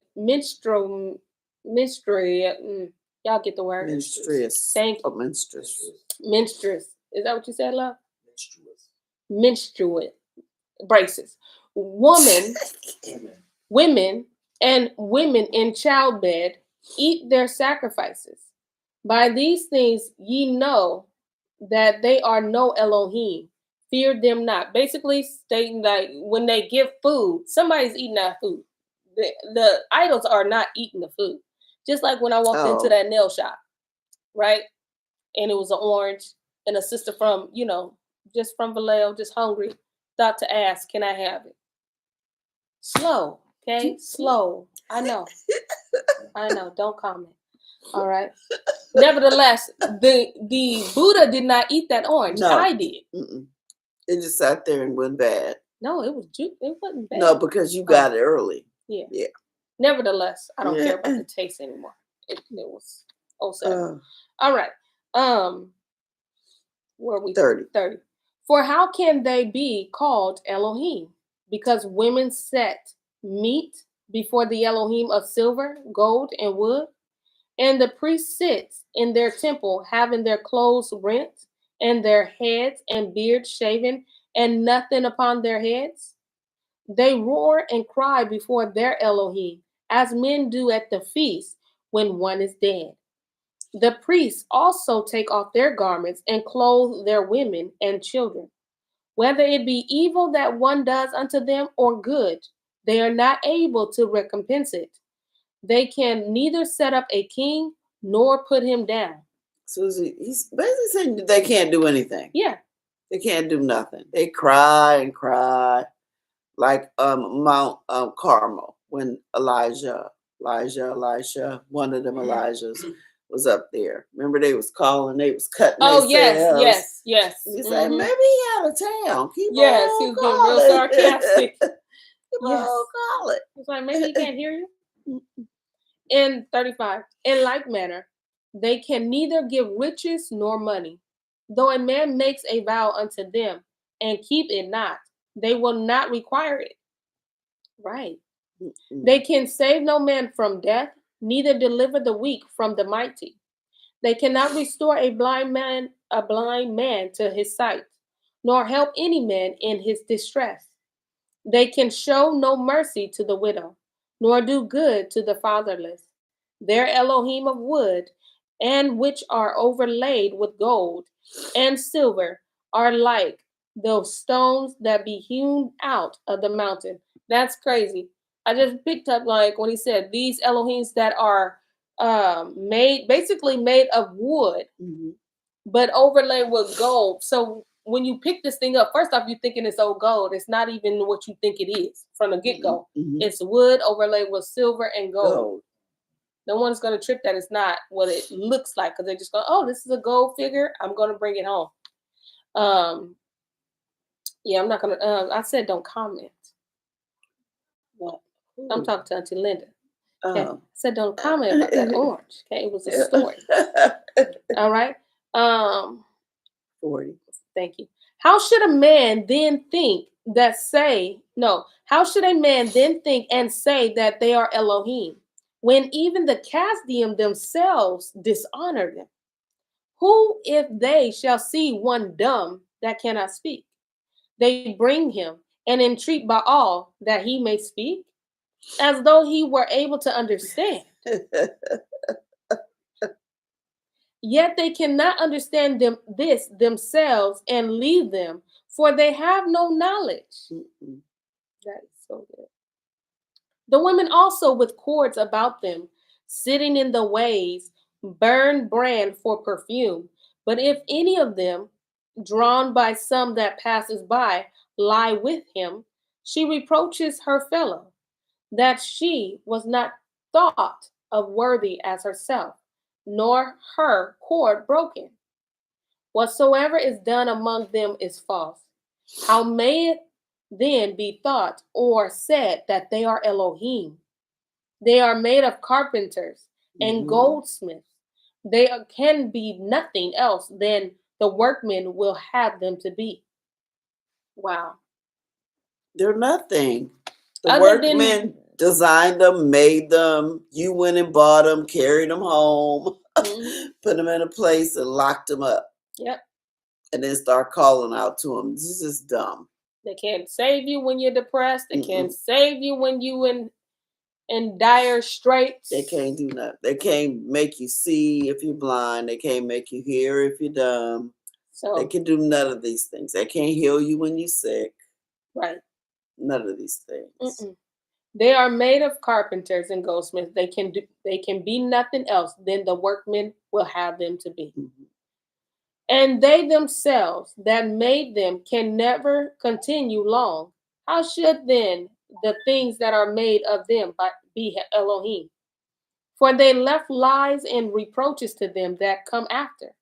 y'all get the word? Menstruous. Thank you. Menstruous. Menstruous. Is that what you said, love? Menstruous. Menstruate braces. Women and women in childbed eat their sacrifices. By these things ye know that they are no Elohim. Fear them not. Basically stating that when they give food, somebody's eating that food. The idols are not eating the food. Just like when I walked into that nail shop, right? And it was an orange and a sister from, just from Vallejo, just hungry, thought to ask, can I have it? Slow, okay? Slow. I know. Don't comment. All right. Nevertheless, the Buddha did not eat that orange. No. I did. It just sat there and went bad. No, it wasn't bad. No, because you got it early. Yeah. Yeah. Nevertheless, I don't care about the taste anymore. It was 07. All right. Where are we? 30. For how can they be called Elohim? Because women set meat before the Elohim of silver, gold, and wood. And the priest sits in their temple, having their clothes rent, and their heads and beards shaven, and nothing upon their heads. They roar and cry before their Elohim, as men do at the feast when one is dead. The priests also take off their garments and clothe their women and children. Whether it be evil that one does unto them or good, they are not able to recompense it. They can neither set up a king nor put him down. So he's basically saying that they can't do anything. Yeah. They can't do nothing. They cry and cry like Mount Carmel when Elisha, one of them Elijahs was up there. Remember they was calling, they was cutting Oh, themselves. yes. You say, maybe he out of town. Keep Yes, on he was calling. being real sarcastic. Keep on calling. It's like, maybe he can't hear you. In 35, in like manner, they can neither give riches nor money. Though a man makes a vow unto them and keep it not, they will not require it. Right. They can save no man from death, neither deliver the weak from the mighty. They cannot restore a blind man to his sight, nor help any man in his distress. They can show no mercy to the widow, nor do good to the fatherless. Their Elohim of wood, and which are overlaid with gold and silver, are like those stones that be hewn out of the mountain. That's crazy. I just picked up like when he said these Elohims that are basically made of wood, but overlaid with gold. So when you pick this thing up, first off, you're thinking it's old gold. It's not even what you think it is from the get-go. It's wood overlaid with silver and gold. No one's going to trip that it's not what it looks like because they're just going, oh, this is a gold figure. I'm going to bring it home. Yeah, I'm not going to, I said don't comment. What? I'm talking to Auntie Linda. Okay. I said don't comment about that orange. Okay, it was a story. All right. 40. Thank you. How should a man then think how should a man then think and say that they are Elohim, when even the Chaldean themselves dishonor them? Who, if they shall see one dumb that cannot speak, they bring him and entreat Baal that he may speak, as though he were able to understand. Yet they cannot understand this themselves and leave them, for they have no knowledge. That is so good. The women also with cords about them, sitting in the ways, burn brand for perfume. But if any of them, drawn by some that passes by, lie with him, she reproaches her fellow, that she was not thought of worthy as herself, nor her cord broken. Whatsoever is done among them is false. How may it then be thought or said that they are Elohim? They are made of carpenters and goldsmiths. They can be nothing else than the workmen will have them to be. Wow. They're nothing. The workmen designed them, made them. You went and bought them, carried them home, put them in a place and locked them up. Yep. And then start calling out to them. This is dumb. They can't save you when you're depressed. They can't save you when you in dire straits. They can't do nothing. They can't make you see if you're blind. They can't make you hear if you're dumb. So they can do none of these things. They can't heal you when you're sick. Right. None of these things. They are made of carpenters and goldsmiths. They can be nothing else than the workmen will have them to be. And they themselves that made them can never continue long. How should then the things that are made of them be Elohim? For they left lies and reproaches to them that come after.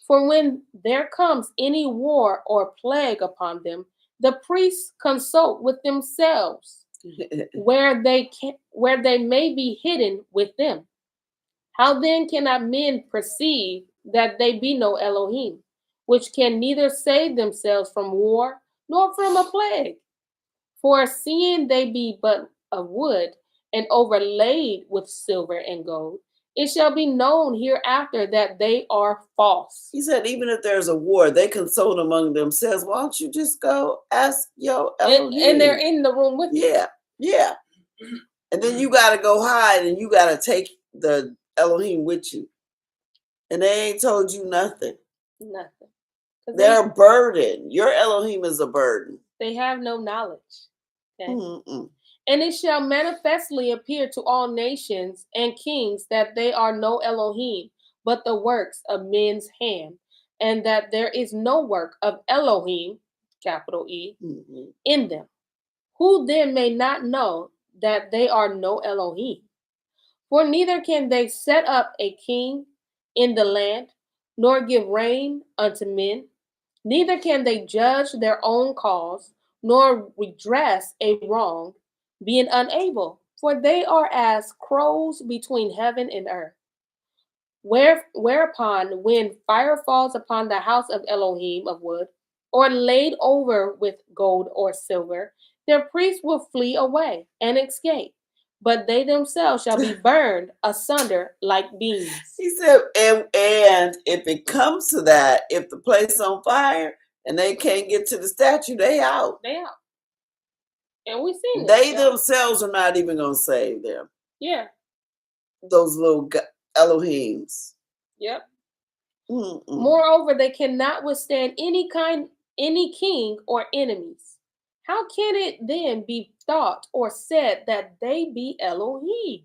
For when there comes any war or plague upon them, the priests consult with themselves, where they may be hidden with them. How then cannot men perceive that they be no Elohim, which can neither save themselves from war nor from a plague? For seeing they be but of wood and overlaid with silver and gold, It shall be known hereafter that they are false. He said, even if there's a war, they consult among themselves. Why don't you just go ask your Elohim? And they're in the room with you. Yeah, yeah. And then you got to go hide and you got to take the Elohim with you. And they ain't told you nothing. Nothing. They're a burden. Your Elohim is a burden. They have no knowledge. Okay? Mm-mm. And it shall manifestly appear to all nations and kings that they are no Elohim, but the works of men's hand, and that there is no work of Elohim, capital E, in them. Who then may not know that they are no Elohim? For neither can they set up a king in the land, nor give rain unto men, neither can they judge their own cause, nor redress a wrong, being unable, for they are as crows between heaven and earth. Whereupon, when fire falls upon the house of Elohim of wood, or laid over with gold or silver, their priests will flee away and escape, but they themselves shall be burned asunder like beams. He said, and if it comes to that, if the place on fire and they can't get to the statue, they out. They out. And we seen They it. themselves are not even going to save them. Yeah. Those little Elohims. Yep. Mm-mm. Moreover, they cannot withstand any king or enemies. How can it then be thought or said that they be Elohim?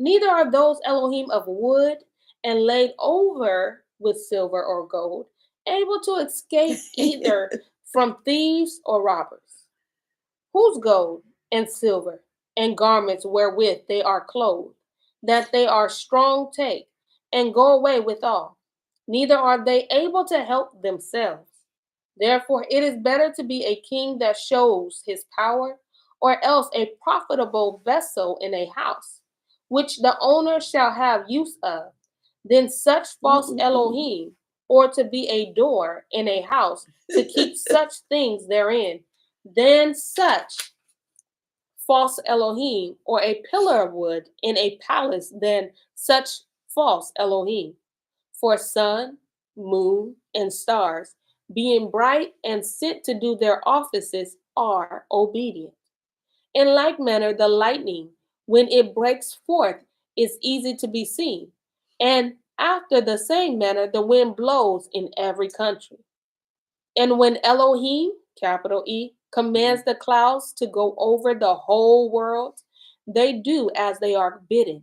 Neither are those Elohim of wood and laid over with silver or gold able to escape either from thieves or robbers, whose gold and silver and garments wherewith they are clothed, that they are strong take and go away withal. Neither are they able to help themselves. Therefore, it is better to be a king that shows his power, or else a profitable vessel in a house, which the owner shall have use of, than such false Elohim, or to be a door in a house to keep such things therein, than such false Elohim, or a pillar of wood in a palace than such false Elohim. For sun, moon, and stars, being bright and sent to do their offices, are obedient. In like manner, the lightning, when it breaks forth, is easy to be seen. And after the same manner, the wind blows in every country. And when Elohim, capital E, commands the clouds to go over the whole world, they do as they are bidden.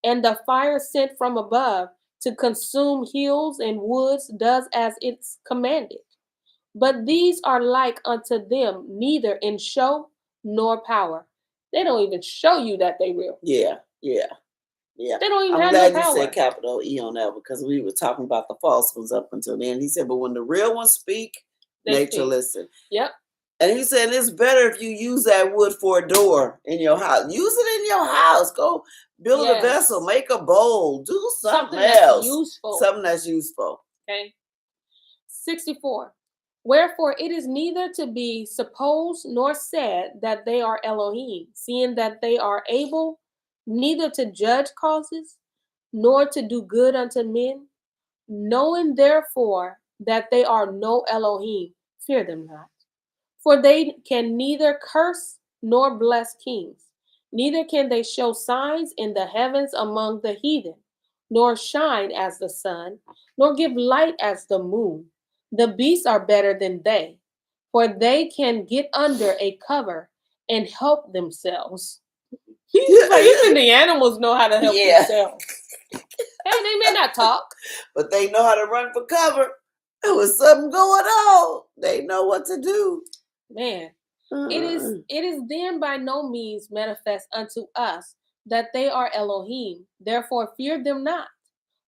And the fire sent from above to consume hills and woods does as it's commanded. But these are like unto them neither in show nor power. They don't even show you that they real. Yeah. They don't even I'm have no glad you power. said capital E on that because we were talking about the false ones up until then. He said, but when the real ones speak, nature listen. Yep. And he said, it's better if you use that wood for a door in your house. Use it in your house. Go build a vessel, make a bowl, do something else. Useful. Something that's useful. Okay. 64. Wherefore it is neither to be supposed nor said that they are Elohim, seeing that they are able neither to judge causes, nor to do good unto men, knowing therefore that they are no Elohim, fear them not. For they can neither curse nor bless kings, neither can they show signs in the heavens among the heathen, nor shine as the sun, nor give light as the moon. The beasts are better than they, for they can get under a cover and help themselves. Even the animals know how to help themselves. Hey, they may not talk, but they know how to run for cover. There was something going on. They know what to do. Man, it is then by no means manifest unto us that they are Elohim. Therefore, fear them not.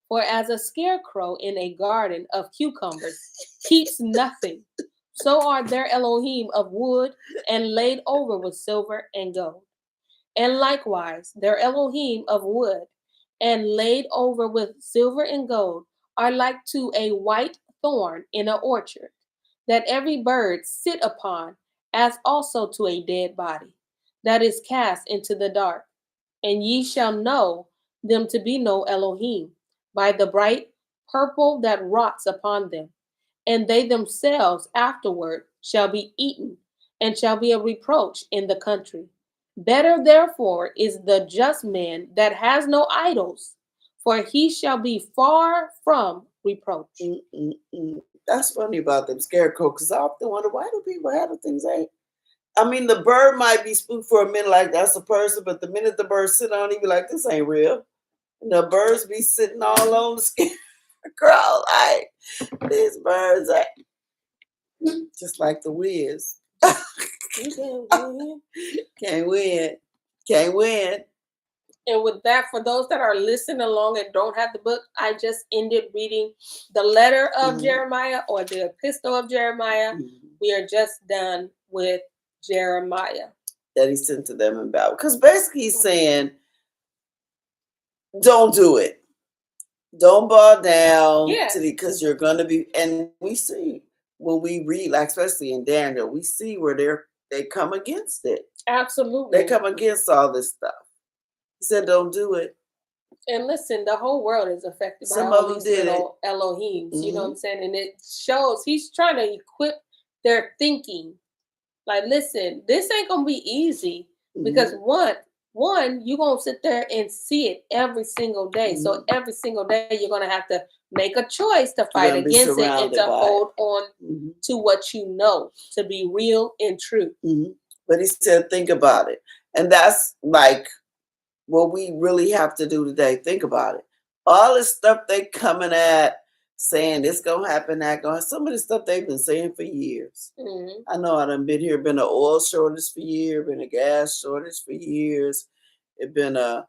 For as a scarecrow in a garden of cucumbers keeps nothing, so are their Elohim of wood and laid over with silver and gold. And likewise, their Elohim of wood and laid over with silver and gold are like to a white thorn in an orchard, that every bird sit upon, as also to a dead body, that is cast into the dark. And ye shall know them to be no Elohim, by the bright purple that rots upon them, and they themselves afterward shall be eaten, and shall be a reproach in the country. Better therefore is the just man that has no idols, for he shall be far from reproach. That's funny about them scarecrow, because I often wonder, why do people have the things they ain't? I mean, the bird might be spooked for a minute, like that's a person, but the minute the bird sit on, he be like, this ain't real. And the birds be sitting all on the scarecrow, like these birds are just like the Wiz. You can't win. Can't win. Can't win. And with that, for those that are listening along and don't have the book, I just ended reading the letter of Jeremiah, or the epistle of Jeremiah. We are just done with Jeremiah. That he sent to them in Babel. Because basically he's saying, don't do it. Don't bow down to the, because you're going to be, and we see when we read, like especially in Daniel, we see where they come against it. Absolutely. They come against all this stuff. He said, don't do it. And listen, the whole world is affected by Some all of them these did little Elohims. You know what I'm saying? And it shows he's trying to equip their thinking. Like, listen, this ain't gonna be easy, because one, you're gonna sit there and see it every single day. So every single day you're gonna have to make a choice to fight against it and to hold on to what you know to be real and true. But he said, think about it. And that's like what we really have to do today. Think about it. All this stuff they coming at, saying this gonna happen, that gonna, some of the stuff they've been saying for years. I know I done been here, been an oil shortage for years, been a gas shortage for years. It been a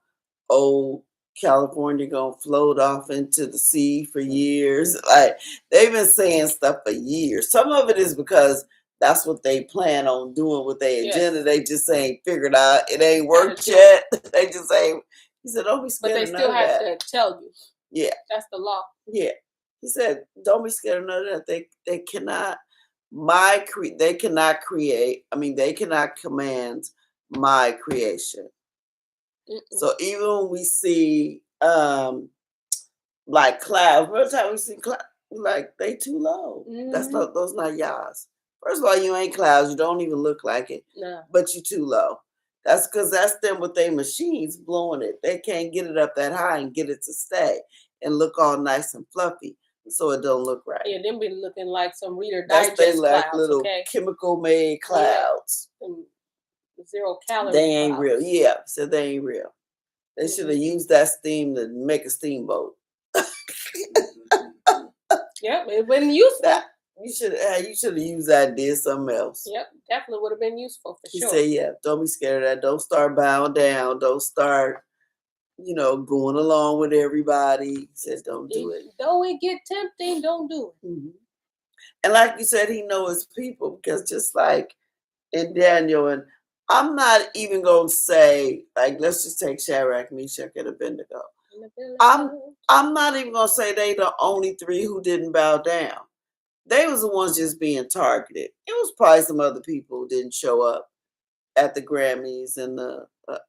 old California gonna float off into the sea for years. Like, they've been saying stuff for years. Some of it is because that's what they plan on doing with their agenda. They just ain't figured out. It ain't worked yet. They just ain't. He said, don't be scared. But they still have to tell you. Yeah. That's the law. Yeah. He said, don't be scared of none of that. They cannot they cannot create. I mean, they cannot command my creation. So even when we see like clouds, every time we see clouds, like they too low. That's not, those not Yah's. First of all, you ain't clouds. You don't even look like it. No. But you too low. That's because that's them with their machines blowing it. They can't get it up that high and get it to stay and look all nice and fluffy, so it don't look right. Yeah, them be looking like some Reader That's Digest like clouds, little chemical made clouds. Yeah. 0 calorie. They ain't clouds. real. Yeah, so they ain't real. They should have used that steam to make a steamboat. Yep, it wouldn't useful. You should have used that and did something else. Yep, definitely would have been useful for sure. He said, yeah, don't be scared of that. Don't start bowing down. Don't start, going along with everybody. He said, don't do it. Though it get tempting, don't do it. And like you said, he knows his people, because just like in Daniel, and I'm not even going to say, like, let's just take Shadrach, Meshach, and Abednego. I'm not even going to say they the only three who didn't bow down. They was the ones just being targeted. It was probably some other people who didn't show up at the Grammys and the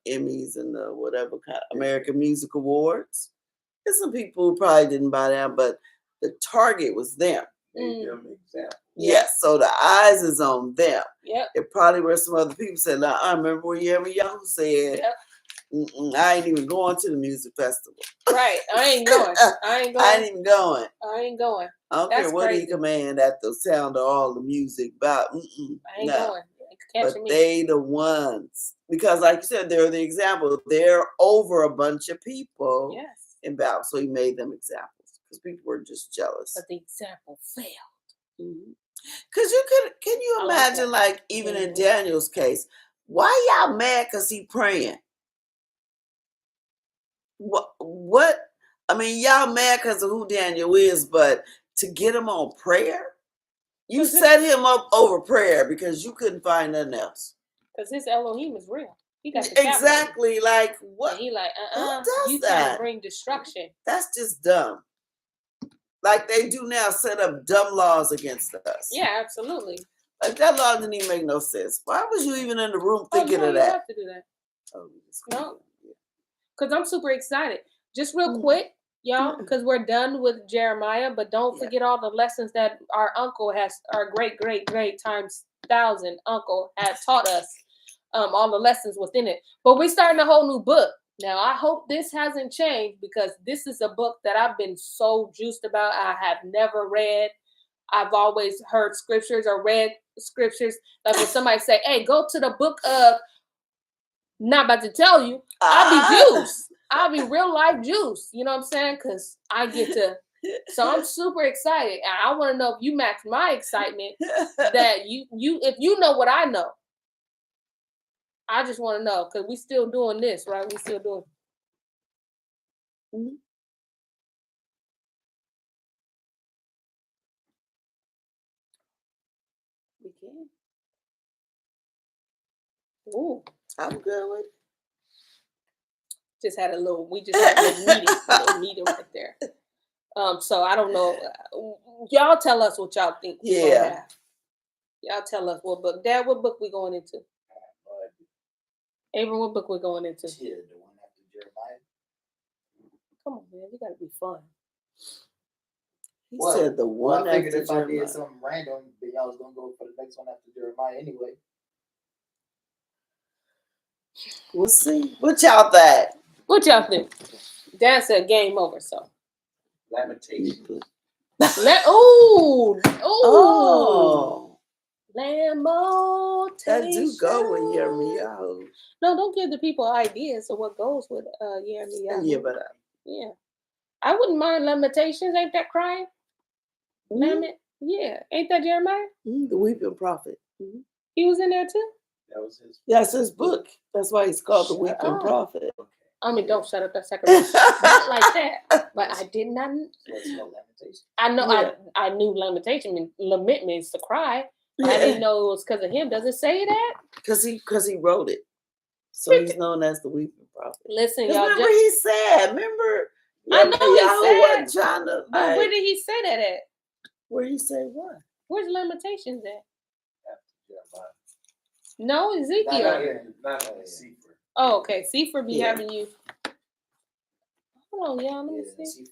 Emmys and the whatever kind of American Music Awards. There's some people who probably didn't bow down, but the target was them. Yes, so the eyes is on them. Yep. It probably were some other people said, now, I remember what YirmeYahu said. I ain't even going to the music festival. Right, I ain't going. I ain't even going. I ain't going. I don't care what he command at the sound of all the music about. I ain't going. But they the ones, because like you said, they're the example. They're over a bunch of people in battle. So he made them examples because people were just jealous. But the example failed. Because can you imagine, like even in Daniel's case, why y'all mad because he praying? What? I mean, y'all mad because of who Daniel is, but to get him on prayer? You set him up over prayer because you couldn't find nothing else. Because his Elohim is real. He got the exactly like what? And he like, Who you does trying that? to bring destruction. That's just dumb. Like they do now, set up dumb laws against us. Yeah, absolutely. Like that law didn't even make no sense. Why was you even in the room thinking of You that? have to do that. No, because I'm super excited. just real quick, y'all, because we're done with Jeremiah, but don't forget all the lessons that our uncle has, our great times 1,000 uncle had taught us, all the lessons within it. But we're starting a whole new book. Now, I hope this hasn't changed because this is a book that I've been so juiced about. I have never read. I've always heard scriptures or read scriptures. Like when somebody say, hey, go to the book of, not about to tell you, I'll be juice. I'll be real life juice. You know what I'm saying? Because I get to, so I'm super excited. And I want to know if you match my excitement that you if you know what I know. I just want to know because we still doing this, right? We still doing. Mm-hmm. We can. Ooh, I'm good with it. just had a little meeting right there. So I don't know. Y'all tell us what y'all think. Yeah. Y'all tell us what book. Dad, what book we going into? Abram, what book we going into? Yeah, the one after Jeremiah. Come on, man. You gotta be fun. He said the one I figured after if I Jeremiah. did something random, then y'all was gonna go for the next one after Jeremiah anyway. We'll see. What y'all think? What y'all think? Dad said game over, so. Lamentation. Oh. Lamentation. That do go with YirmeYahu. No, don't give the people ideas of what goes with YirmeYahu. Yeah, but yeah. I wouldn't mind Lamentations. Ain't that crying? Lament. Yeah. Ain't that Jeremiah? The Weeping Prophet. He was in there too? That was his. That's his book. That's why he's called the Weeping Prophet. I mean, don't shut up that second. Not like that. But I did not. I know. Yeah. I knew lamentation. Lament means to cry. I didn't know it was because of him. Does it say that? Because he wrote it. So he's known as the Weeping Prophet. Listen, y'all. Remember he said. Remember. I know he said. Trying to, but where did he say that at? Where he say what? Where's Lamentations at? No, Ezekiel. Not Sefer. Oh, okay. Sefer be having you. Hold on, y'all. Let me see.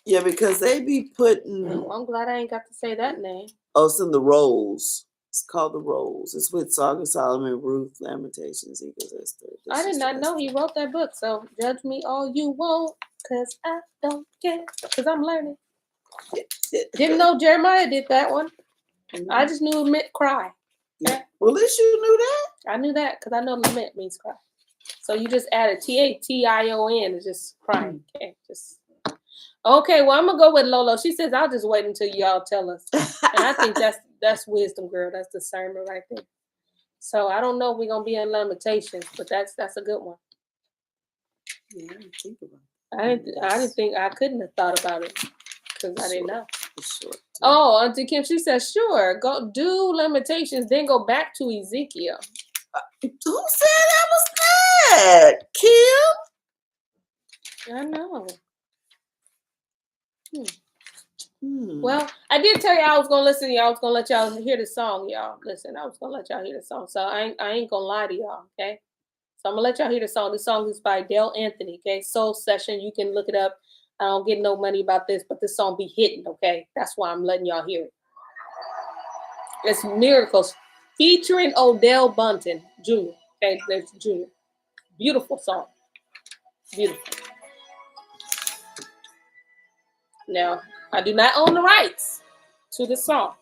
Yeah, because they be putting. Well, I'm glad I ain't got to say that name. Oh, it's in the Rolls. It's called the Rolls. It's with Song of Solomon, Ruth, Lamentations, Eagles, Esther. I did not know he wrote that book. So judge me all you want, cause I don't care. Cause I'm learning. Didn't know Jeremiah did that one. I just knew it meant cry. Yeah. Well, at least you knew that. I knew that because I know lament means cry. So you just added Tation. It's just crying. Okay, okay. Well, I'm gonna go with Lolo. She says I'll just wait until y'all tell us, and I think that's wisdom, girl. That's discernment right there. So I don't know if we're gonna be in Lamentations, but that's a good one. Yeah, I didn't think about it. I didn't think I couldn't have thought about it because I didn't know. Sure. Oh, Auntie Kim, she says, sure, go do Lamentations, then go back to Ezekiel. Who said that was bad? Kim? I know. Well, I did tell you I was gonna listen to y'all. I was gonna let y'all hear the song, y'all. Listen, I was gonna let y'all hear the song. So I ain't gonna lie to y'all, okay? So I'm gonna let y'all hear the song. This song is by Dale Anthony, okay? Soul Session. You can look it up. I don't get no money about this, but this song be hitting, okay? That's why I'm letting y'all hear it. It's Miracles featuring Odell Bunton Jr. Okay, there's Jr. Beautiful song. Beautiful. Now, I do not own the rights to this song.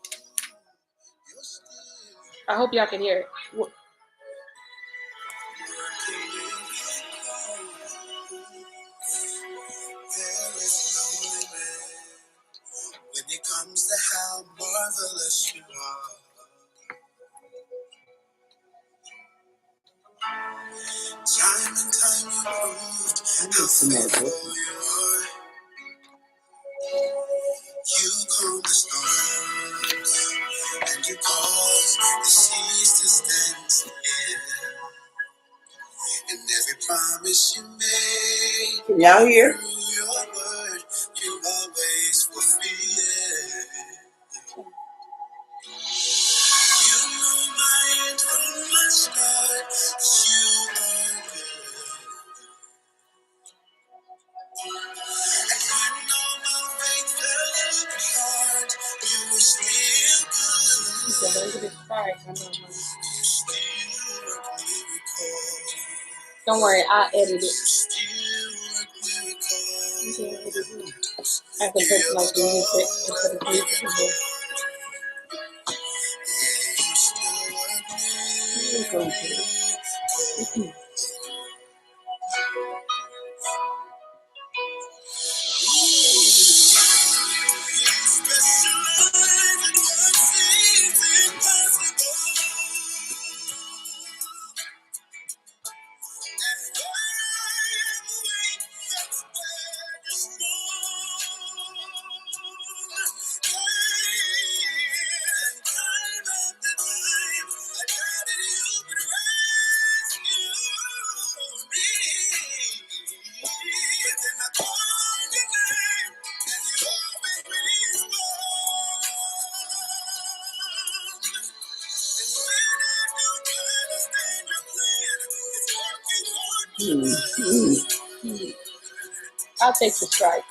I hope y'all can hear it. When it comes to how marvelous you are, time and time you proved how faithful you are. You calm the storms and you cause the seas to stand still. And every promise you made, can y'all hear? Through your word, you always fulfill. You know my end from my start, 'cause you are good. said, "Look at this strike." I know, honey. Don't worry, I'll edit it. I can put like the music instead of music in here. I'll take the strike.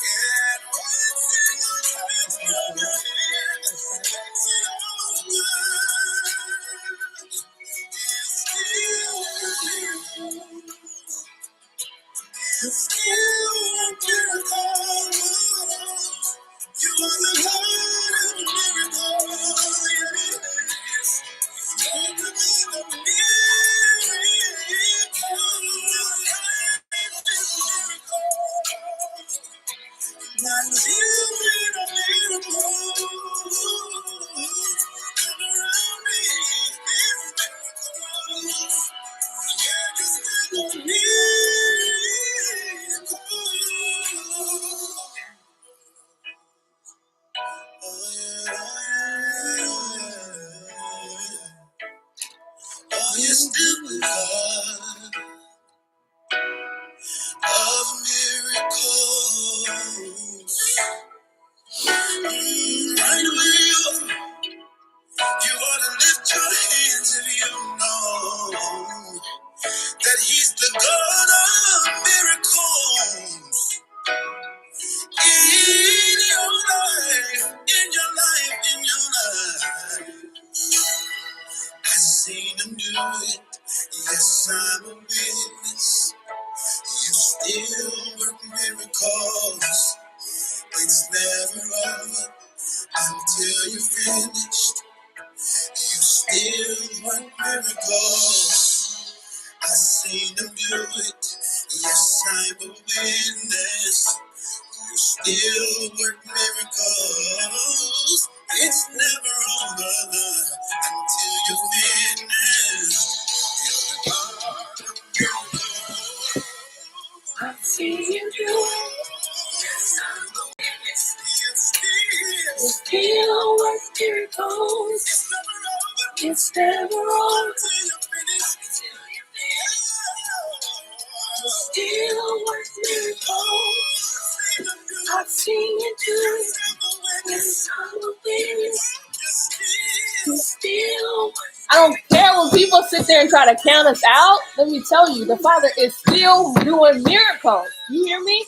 I don't care when people sit there and try to count us out. Let me tell you, the Father is still doing miracles. You hear me?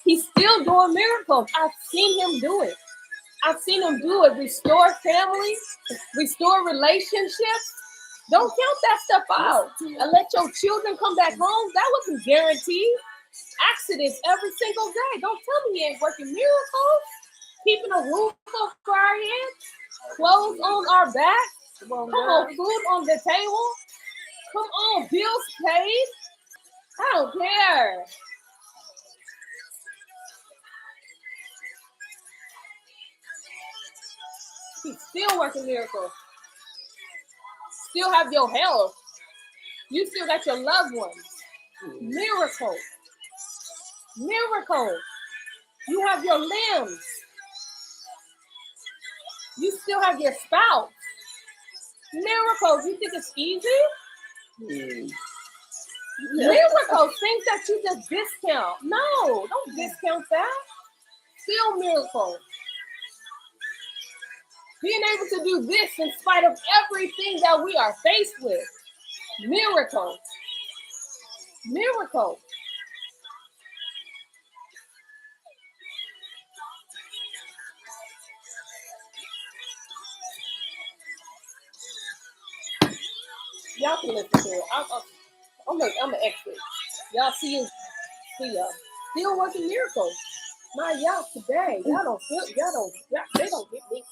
He's still doing miracles. I've seen him do it. I've seen him do it. Restore families, restore relationships. Don't count that stuff out. And let your children come back home. That wasn't guaranteed. Accidents every single day. Don't tell me he ain't working miracles. Keeping a roof over our heads, clothes on our backs. Come on, food on the table. Come on, bills paid. I don't care. He's still working miracles. Still have your health. You still got your loved ones. Miracles. Miracles. You have your limbs. You still have your spouse. Miracles. You think it's easy? Miracles. Things that you just discount. No, don't discount that. Still miracles. Being able to do this in spite of everything that we are faced with. Miracles. Miracles. Y'all can listen to it. I'm an expert. Y'all see ya. Still working miracles. My y'all today. Y'all don't feel. Y'all don't. They don't get me.